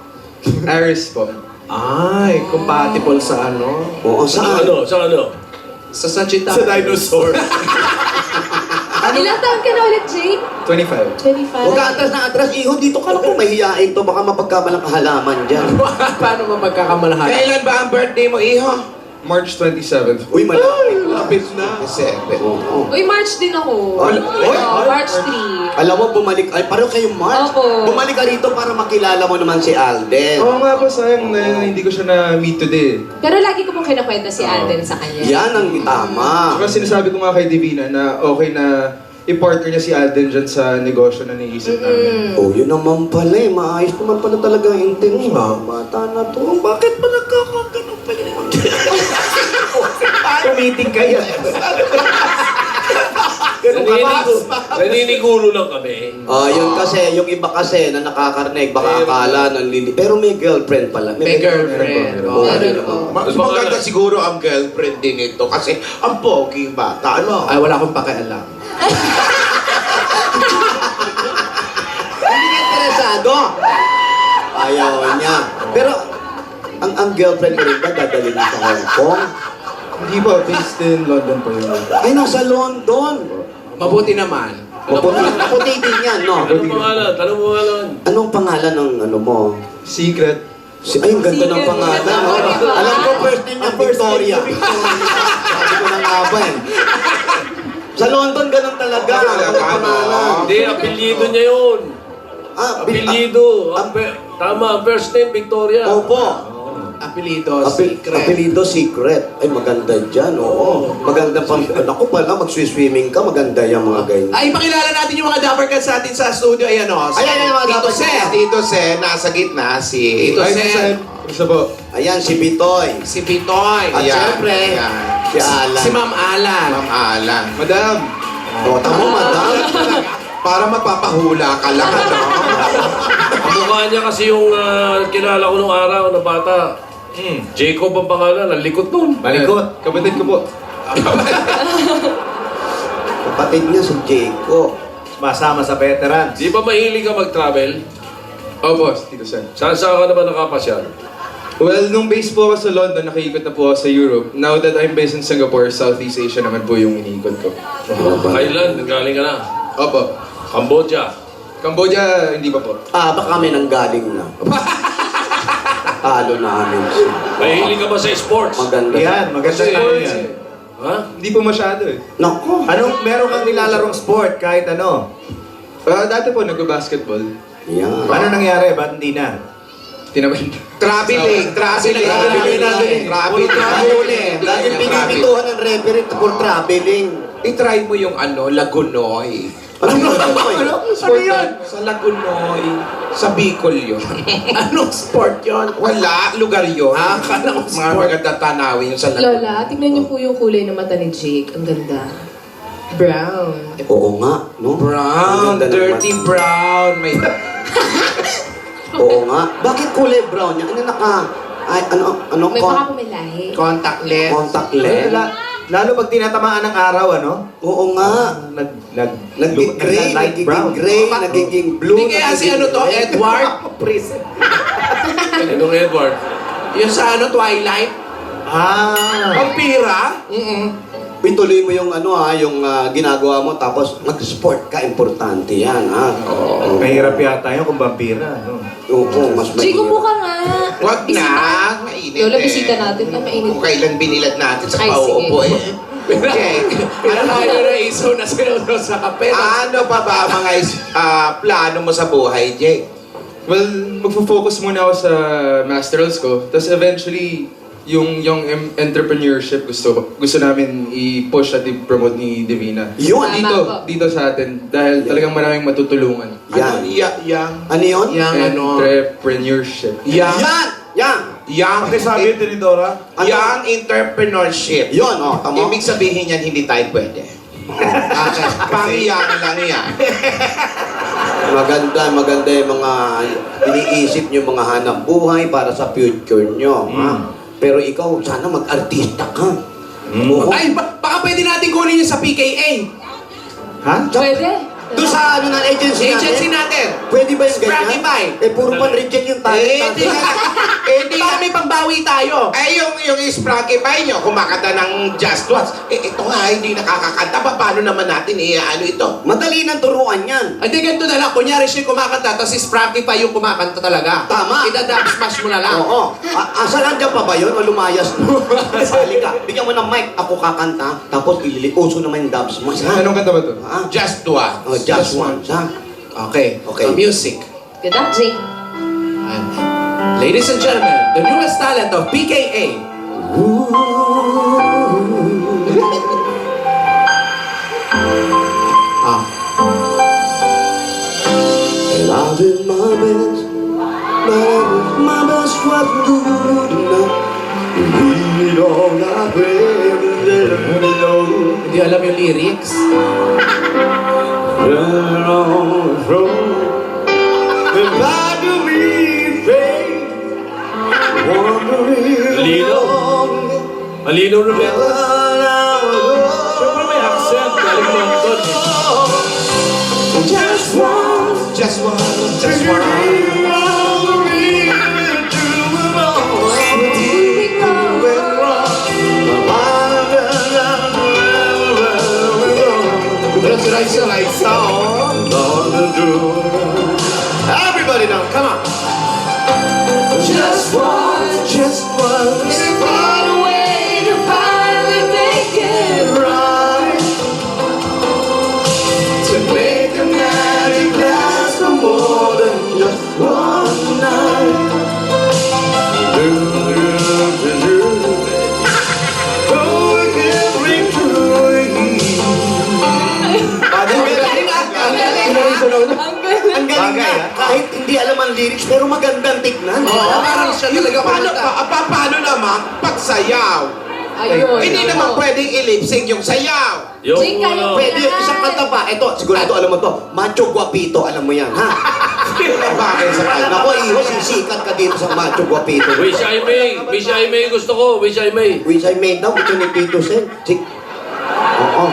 Aris po. Ay, compatible sa ano? Oo, Sa saan? ano? Sa ano? Sa Sagittarius. Sa dinosaur. Ilang taon ka na ulit, Jake? 25. 25. Huwag ka atras na atras. Iho, dito ka lang kung mahihain to. Baka mapagkamalang kahalaman dyan. Paano mo magkakamalahan? Kailan ba ang birthday mo, Iho? March 27th. Uy, malapit. Lapit na. Oo. Uy, March din ako. Ay, March 3. Alam mo, bumalik. Ay, pareho kayong March. Opo. Bumalik ka rito para makilala mo naman si Alden. Oo nga po, sayang na hindi ko siya na-meet today. Pero lagi ko pong kinakwenta si Alden sa kanya. Yan ang tama. Saka sinasabi ko nga kay Divina na okay na i-partner niya si Alden dyan sa negosyo na naisip namin. Oh, yun naman pala eh. Maayos naman pala talaga ang intention. Bata na to. Bakit ba nagkakaganon pa yun? Meeting kayo. Naninigulo lang kami. Yun kasi, yung iba kasi na nakakarinig, baka akala ng lili. Pero may girlfriend pala. May girlfriend. Oo, Meron po. Mas maganda siguro ang girlfriend din ito kasi ang pogi bata, ano? Ay, wala akong pakialam. Hindi ka interesado. Ayaw niya. Pero, ang girlfriend mo rin ba dadalhin mo sa Hong Kong? Hindi po, based in London po yun. Ay, nasa London. Mabuti naman. Puti din yan, no? Anong pangalan? Tanong mo nga lang. Anong pangalan ng ano mo? Secret. Ay, ang ganda ng Secret. pangalan, no? Alam ko, first name niya, Victoria. Sabi ko na nga ba, eh. Sa London, ganun talaga. Ang pangalan. Hindi, apelyido niya yun. Apelyido. Tama, ang first name, Victoria. Opo. Apelido, secret. Apelido secret. Ay, maganda dyan, oo. Maganda pang, naku pala, mag-swimming ka, maganda yung mga ganyan. Ay, pakilala natin yung mga Dapper Cats natin sa studio. Ayan o. Ayan, mga Tito Dapper Sen. Cats. Dito nasa gitna si... Dito Ay, Sen. isa po. Ayan, si Bitoy. Si Pitoy. At Ayan, syempre, ayan. si Alan. Si Ma'am Alan. Ma'am Alan. Madam, O, tamo, madam. Para magpapahula ka lang, ano? Ang mukha niya kasi yung kilala ko nung araw na bata. Jacob ang pangalan, ang likot nun. Malikot. Kapatid ko po. Kapatid niya si Jacob. Masama sa veterans. Di ba mahilig ka mag-travel? Opo, Tito Sen. Saan ka naman nakapasyal? Well, nung base po ako sa London, nakikot na po ako sa Europe. Now that I'm based in Singapore, Southeast Asia naman po yung inikot ko. Thailand, galing ka na. Opo. Cambodia. Cambodia, hindi pa po. Baka kami nang galing na. Talo namin siya. Mahilig ka ba sa sports? Maganda. Yan, maganda Kasi- tayo yan. Ha? Hindi po masyado eh. Naku. Meron kang nilalarong sport kahit ano? Dati po, nag-basketball. Yan. Paano nangyari? Ba't hindi na? Tinaman. Traveling. Traveling. Laging pinipituhan ng referee for traveling. I-try mo yung ano, Lagunoy. Ano yun? Ano yun? Sa Lagunoy. Sa Bicol yun. Anong sport yun? Wala, lugar yun. Akala ko Mga sport. maganda tanawin yung sa Lagunoy. Lola, tignan niyo po yung kulay ng mata ni Jake. Ang ganda. Brown. Oo nga, no? Brown, Ang ganda ng dirty mata. brown. May... Oo nga. Bakit kulay brown niya? Ano ano? May baka po may lahi. Contact lens. Contact lens? Lalo pag tinatamaan ng araw, ano? Oo nga. Nag-gray, light brown. nagiging blue. Hindi kaya si ano to, Edward? Anong Edward? Yung sa ano, Twilight? Vampira? Ituloy mo yung ano yung ginagawa mo tapos mag-sport ka, importante yan Oo. Mahirap yata yun kung vampira, ano? Oo, mas Jake, upo ka nga. Wag na. Bisita ka. Mainit Lola, eh. bisita natin. Mainit. Kung kailan binilad natin sa Ay, paupo sige. eh. Okay. Ano tayo na isaw na sinunod sa kape? Ano pa ba mga plano mo sa buhay, Jake? Well, magfo-focus muna ako sa masterals ko. Tapos eventually, yung entrepreneurship gusto namin i-push at i-promote ni Divina. Yun. Dito sa atin. Dahil talagang maraming matutulungan. Yan. Yang. Ano yun? Yang ano? Entrepreneurship. Yang. Yan. Yang. Sabi ito ni Dora? Yang entrepreneurship. Yun, tama. Ibig sabihin yan, hindi tayo pwede. Pang-yang lang yan. Maganda yung mga iniisip nyo mga hanap buhay para sa future nyo. Pero ikaw, sana mag-artista ka. Oo. Ay, baka pwede natin kunin yung sa PKA. Ha? Pwede. Doon sa agency Agency natin. natin. Pwede ba yung ganyan? Spratify. Puro man reject yung talent Hindi natin. Baka may pangbawi tayo. yung Spratify nyo, kumakanta ng Just Once. Ito nga, hindi nakakakanta. Paano naman natin ano ito? Madali ng turuan yan. Hindi, ganito na lang. Kunyari siya kumakanta, tapos si Spratify yung kumakanta talaga. Tama. Ida-dub smash mo na lang. Oo. Asa nandiyan pa ba yun? O lumayas na? Sali ka. Bigyan mo ng mic. Ako kakanta. Tapos uso naman yung dubs mo. Anong kanta ba to? Just Once. Oh, just once, ha? Okay. Okay. Music. Good luck, Jake. And, ladies and gentlemen, the newest talent of PKA. did my best, but my best wasn't good enough. Read all I read and let me know. Hindi alam yung lyrics. Run on the road, and by the faith, wandering Lino. Malino Roberto. Siyempre may accent. Galing London. Just one, Just one. Pero si Raisa, everybody now, come on. Just one, Find a way to finally make it right. To make the magic last for more than just one night. Oh, we can bring joy. Ang galing na. Kahit hindi alam ang lyrics, pero magandang tignan. Oo, parang siya talaga Paano, kumanta. paano naman pagsayaw? Ayun. Hindi naman pwedeng i-lip-sync yung sayaw. Yung Jake, kayo ano. Pwede yung isang kanta pa. Ito, sigurado alam mo to. Macho Guapito, alam mo yan, ha? Bakit sa kanya? Ako, iho, sisikat ka dito sa Macho Guapito. Wish I May. Wish I May gusto ko. Wish I May. Wish I made daw, ito ni Tito Sen. Oo.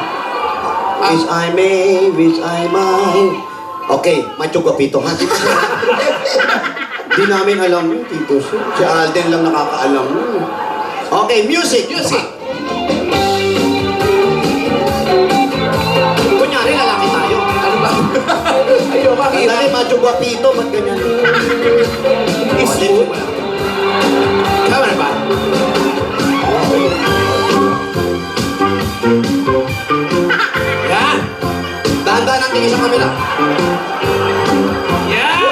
Wish I may, wish I might. Okay, Macho Guapito, ha? Di namin alam yun, Tito Sen. Si Alden lang nakakaalam yun. Okay, music! Music. Kunyari, lalaki tayo. Ano ba? Ayaw, bakit? Dali, Macho Guapito, ba't ganyan? Smooth. Tama na ba? Yan. Dahan-dahan ang tingin sa kamera. Yeah!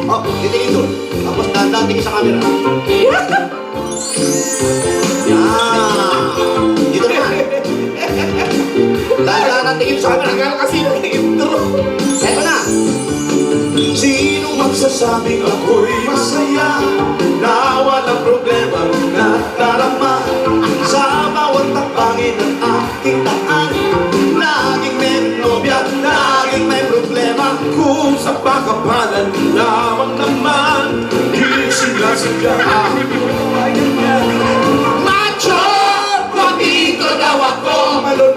Oh, titingin doon. Tapos dahan-dahan tingin sa camera. Yan. Dito na. Dahan-dahan ang tingin sa camera. Kasi yung intro. Eto na. Sino magsasabing ako'y masaya na walang problema nadarama sa bawat takbangin ng aking daan? Laging may nobya, laging may problema. Kung sa pakapalan lamang naman, di sinasadya. Macho! Guapito daw ako.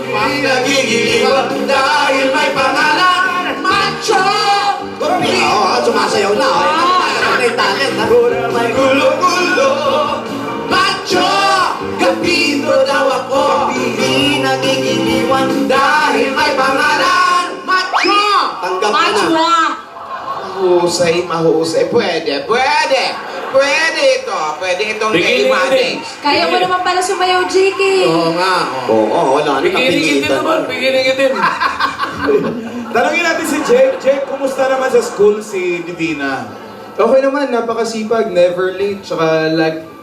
Pinagigiliwan dahil may pangalan. Macho! Guapito! Oo, sumasayaw na. May talent. May gulo-gulo. Macho! Guapito daw ako. Pinagigiliwan dahil may pangalan. Macho! Tanggap ka na. Mahusay, mahusay. Pwede. Pwede ito. Pwede itong Bikini kaimanin. Kaya mo naman pala sumayaw, Jake. Oo nga. Oo, wala na. Pikinig din naman. Pikinig din. Tanungin natin si Jake. Jake, kumusta naman sa school si Divina? Okay naman, napakasipag, never late, tsaka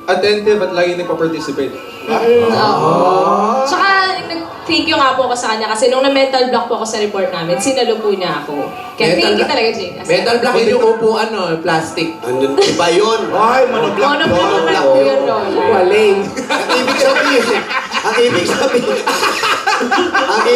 attentive at lagi nagpa-participate. Tsaka, thank you nga po ako sa kanya kasi nung na-mental block po ako sa report namin, sinalo po niya ako. Kaya thank you talaga, Jake. Metal block yun yung upuan, no? Plastic. Andun, iba yun. Ay, monoblock. Monoblock naman po yun, Lola. Waling. Ang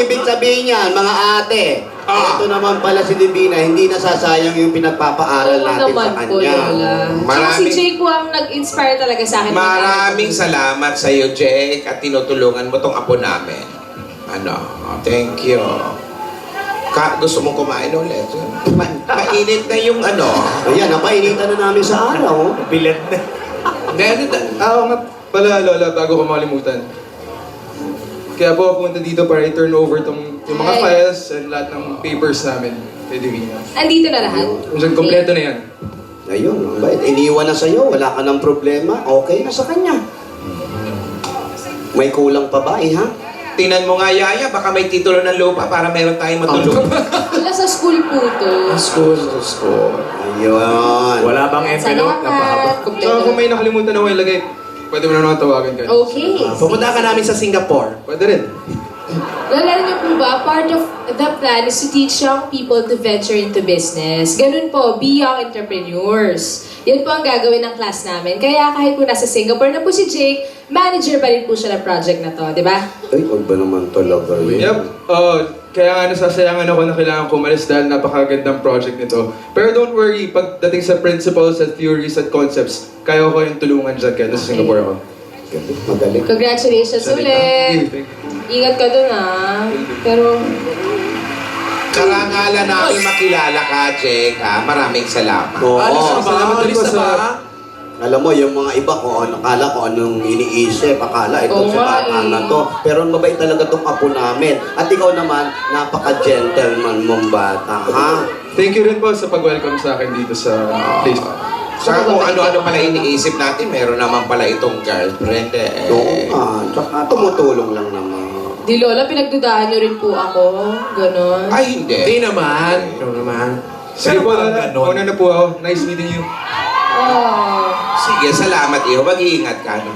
ibig sabihin niyan, mga ate, ito naman pala si Divina, hindi nasasayang yung pinagpapaaral Oo natin naman sa po, kanya. Lola. Tsaka si Maraming- Jake po ang nag-inspire talaga sa akin. Maraming salamat sa iyo, Jake, at tinutulungan mo tong apo namin. Thank you. Gusto mong kumain ulit? Mainit na yung Ayan, napainitan na namin sa araw. Bilad na. Oo nga pala, Lola, bago ko makalimutan. Kaya po ako pumunta dito para i-turn over yung mga Ay. files and lahat ng papers namin kay Divina. Andito na lahat. Kompleto na yan. Ayun, ang bait. Iniwan na sa'yo, wala ka ng problema, okay na sa kanya. May kulang pa ba, ha? Tingnan mo nga, Yaya, baka may titulo ng lupa para meron tayong matulog. Wala sa school po to. School. Ayun. Wala bang envelope na pahaba? Salamat. So Kompleto. kung may nakalimutan ako ilagay, pwede mo na naman tawagan kayo. Okay. Pumunta ka namin sa Singapore. Pwede rin. Lola, niyo po ba, part of the plan is to teach young people to venture into business. Ganun po, be young entrepreneurs. Yan po ang gagawin ng class namin. Kaya kahit po nasa Singapore na po si Jake, manager pa rin po siya ng project na to, di ba? Ay, wag ba naman talaga yun? Yep. Kaya nga nasasayangan ako na kailangan ko umalis dahil napakagandang project nito. Pero don't worry, pagdating sa principles at theories at concepts, kaya ko yung tulungan dyan kaya nasa Singapore ako. Magaling. Congratulations ulit! Ingat ka dun ah. Pero, Karangalan namin makilala ka, Jake. Ha? Maraming salamat. Oo, Salamat ulit sa ba? Alam mo, yung mga iba ko, akala ko anong iniisip, akala ito Oo si nga bata eh. na to. Pero mabait talaga tong apo namin. At ikaw naman, napaka-gentleman mong bata, ha? Thank you rin po sa pag-welcome sa akin dito sa Facebook. Saka kung ano-ano pala iniisip natin, meron naman pala itong girlfriend eh. Oo nga, tsaka tumutulong lang naman. di Lola, pinagdudahan niyo rin po ako. Ganon. Ay, hindi. Hindi naman. Ikaw naman. Sige po, Lola. ganon. Una na po ako. Nice meeting you. Oh. Sige, salamat iyo. Mag-iingat ka. No?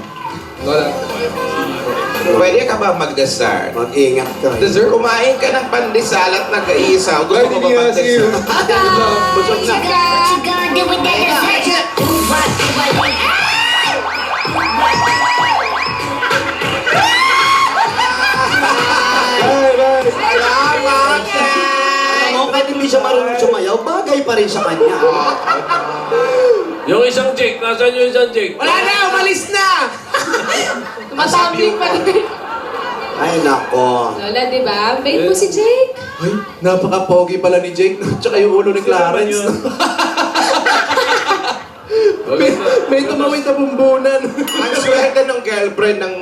Lola. Pwede ka ba mag-dessert? Mag-ingat ka. Dessert? Kumain ka ng pandesal at nag-iisaw. Gusto Bye, mo ba Nia. See you. pandesal? Busog na. Salamat, Jake! Alam mo, kahit hindi siya marunong sumayaw, bagay pa rin sa kanya. Yung isang Jake, nasaan yung isang Jake? Wala na! Umalis na! Tumatambling pa rin. Ay, nako. Lola, di ba? Bait po si Jake. Ay, napaka-pogi pala ni Jake. Tsaka yung ulo ni Clarence. May tumawid na bumbunan. Ang swerte ng girlfriend ng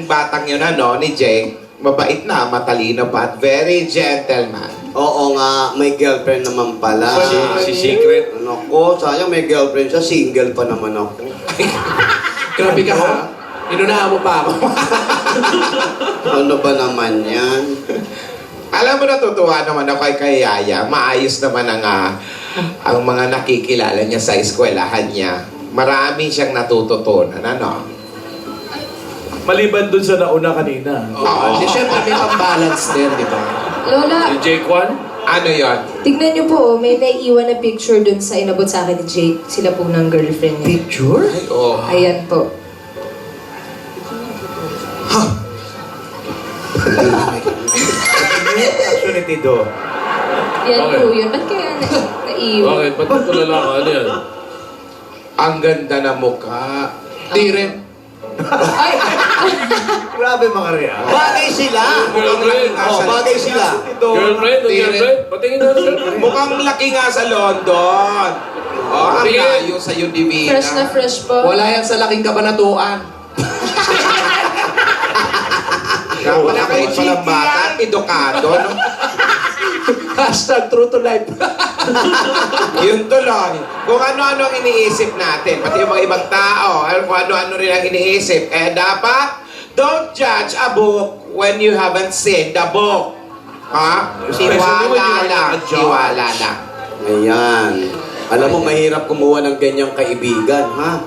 batang yun, ano, ni Jake. Mabait na, matalino pa, at very gentleman. Oo nga, may girlfriend naman pala. Si Secret. Nako, sayang may girlfriend siya, single pa naman ako. Grabe ka ha. Inunahan mo pa ako. Ano ba naman yan? Alam mo, natutuwa naman ako kay Yaya. Maayos naman ang mga nakikilala niya sa eskwelahan niya. Marami siyang natututunan, ano? Maliban dun sa nauna kanina. Oo. Di syempre may pang-balance din, di ba? Lola, Si Jake Juan? Ano yon? tignan niyo po, may naiiwan na picture dun sa inabot sa akin ni Jake. Sila po ng girlfriend niya. Picture? Ay, oh. Ayan po. Opportunity do. Yan Bakit? po yun. Ba't kaya naiiwan? Bakit? Ba't ito lalaki? Ano yan? Ang ganda na mukha. Di rin. Ay! Grabe mga rea. Bagay sila! Girlfriend. Oh, bagay sila. Girlfriend? Di rin. Girlfriend? Patingin na girlfriend. Mukhang laki nga sa London. Oh, ang Tingin. layo sa Divina. Fresh na fresh po. Wala yan sa laking kabanatuan. Wala kayo palang bata at edukado. No? Hashtag true to life. Yun tuloy. Kung ano-ano ang iniisip natin, pati yung mga ibang tao, kung ano-ano rin ang iniisip, dapat, don't judge a book when you haven't seen the book. Ha? Especially when you Tiwala are lang. not a judge. Tiwala lang. Ayan. Alam mo, mahirap kumuha ng ganyang kaibigan, ha?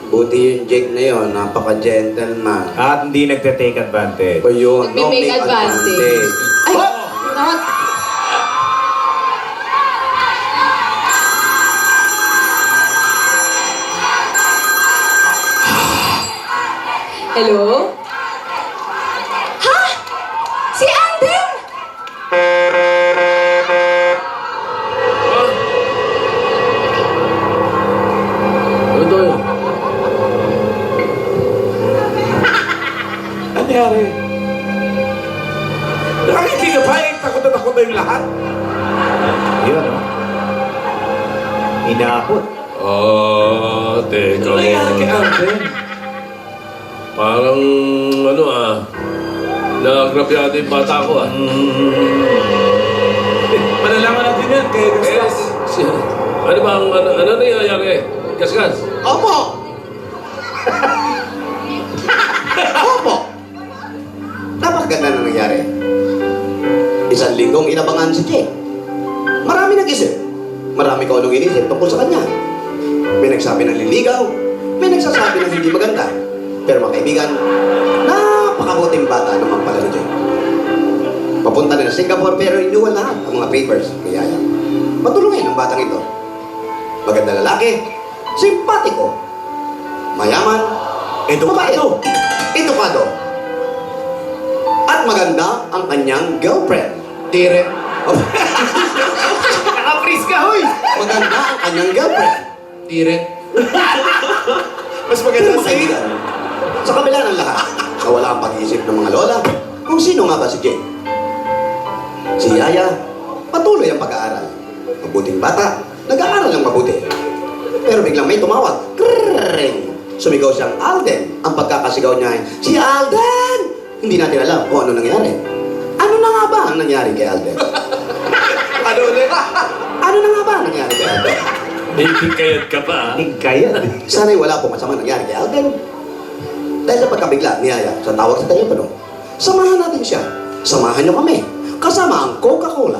Buti yung Jake na yun, napaka-gentleman. At hindi nagte-take advantage. O yun, Nagme-make advantage. Ay! Not! Hello? Ha? Si Alden? Ito yun. Ano nangyari? Nakakiki ka pa eh. Takot na takot na yung lahat. Yun, no? Inaakot. Teka Ano nangyari kay mo. Alden? Parang, nag-grab yata yung bata ko Malalaman natin yan kay Gastas. Ano ba ang, ano nangyayari? Gasgas? Opo! Opo! Napakaganda na nangyari. Isang linggong inabangan si Jake. Marami nag-isip. Marami ko anong inisip tungkol sa kanya. May nagsabi ng liligaw. May nagsasabi ng hindi maganda. Pero mga kaibigan, napakabuting bata naman pala ni Jake. Papunta na sa Singapore pero iniwan lahat ang mga papers. Kaya yan. Matulungin ang batang ito. Maganda lalaki, simpatiko, mayaman, edukado, at maganda ang kanyang girlfriend. Tire. Nakapris ka, hoy! Maganda ang kanyang girlfriend. Tire. Mas Pero maganda sa kaibigan, sa kabila ng lahat, nawala ang pag-iisip ng mga lola kung sino nga ba si Jake. Si Yaya, patuloy ang pag-aaral. Mabuting bata, nag-aaral ng mabuti. Pero biglang may tumawag. Krrrring! Sumigaw siyang Alden. Ang pagkakasigaw niya ay, si Alden! Hindi natin alam kung ano nangyari. Ano na nga ba ang nangyari kay Alden? Ano ulit? Ano na nga ba ang nangyari kay Alden? Hindi kayat ka pa. Sana'y wala po masama nangyari kay Alden. Dahil sa pagkabigla ni Yaya sa tawag sa telepono, samahan natin siya. Samahan niyo kami. Kasama ang Coca-Cola.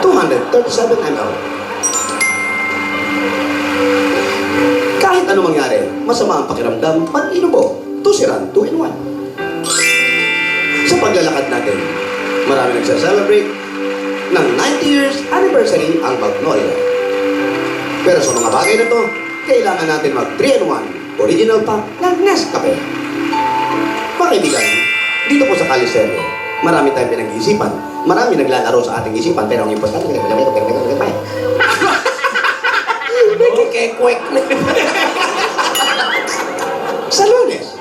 237 ml. Kahit ano mangyari, masama ang pakiramdam pag inubo. Tusiran, 2-in-1. Sa paglalakad natin, marami nagsa-celebrate ng 90 years anniversary ang Magnolia. Pero sa mga bagay na to, kailangan natin mag 3-in-1 original pack ng Nescafe. Mga kaibigan, dito po sa Caliserio, marami tayong pinag-iisipan. Marami naglalaro sa ating isipan, pero ang importante, sa Lunes,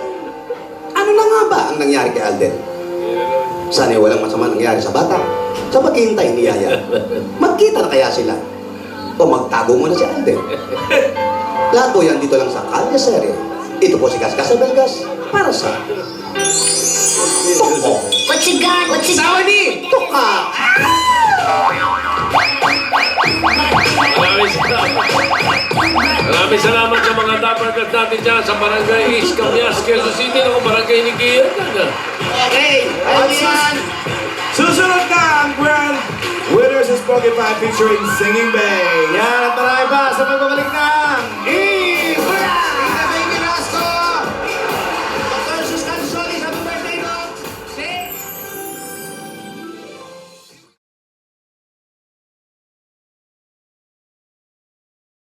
ano na nga ba ang nangyari kay Alden? Sana'y walang masama nangyari sa bata. Sa paghihintay ni Yaya, magkita na kaya sila? O magtago muna si Alden? Lahat po yan dito lang sa Kalye Serie. Ito po si Gasgas sa Belgas para sa Toko. What you got? What you got? Toka! Maraming salamat sa mga dapat natin dyan sa Barangay East Camias, Quezon City. Ako, Barangay ni Kia. Okay, ayun yan! Susunod na ang grand winners of Spotify featuring Singing Bay. Yan ang taray pa sa pagbabalik ng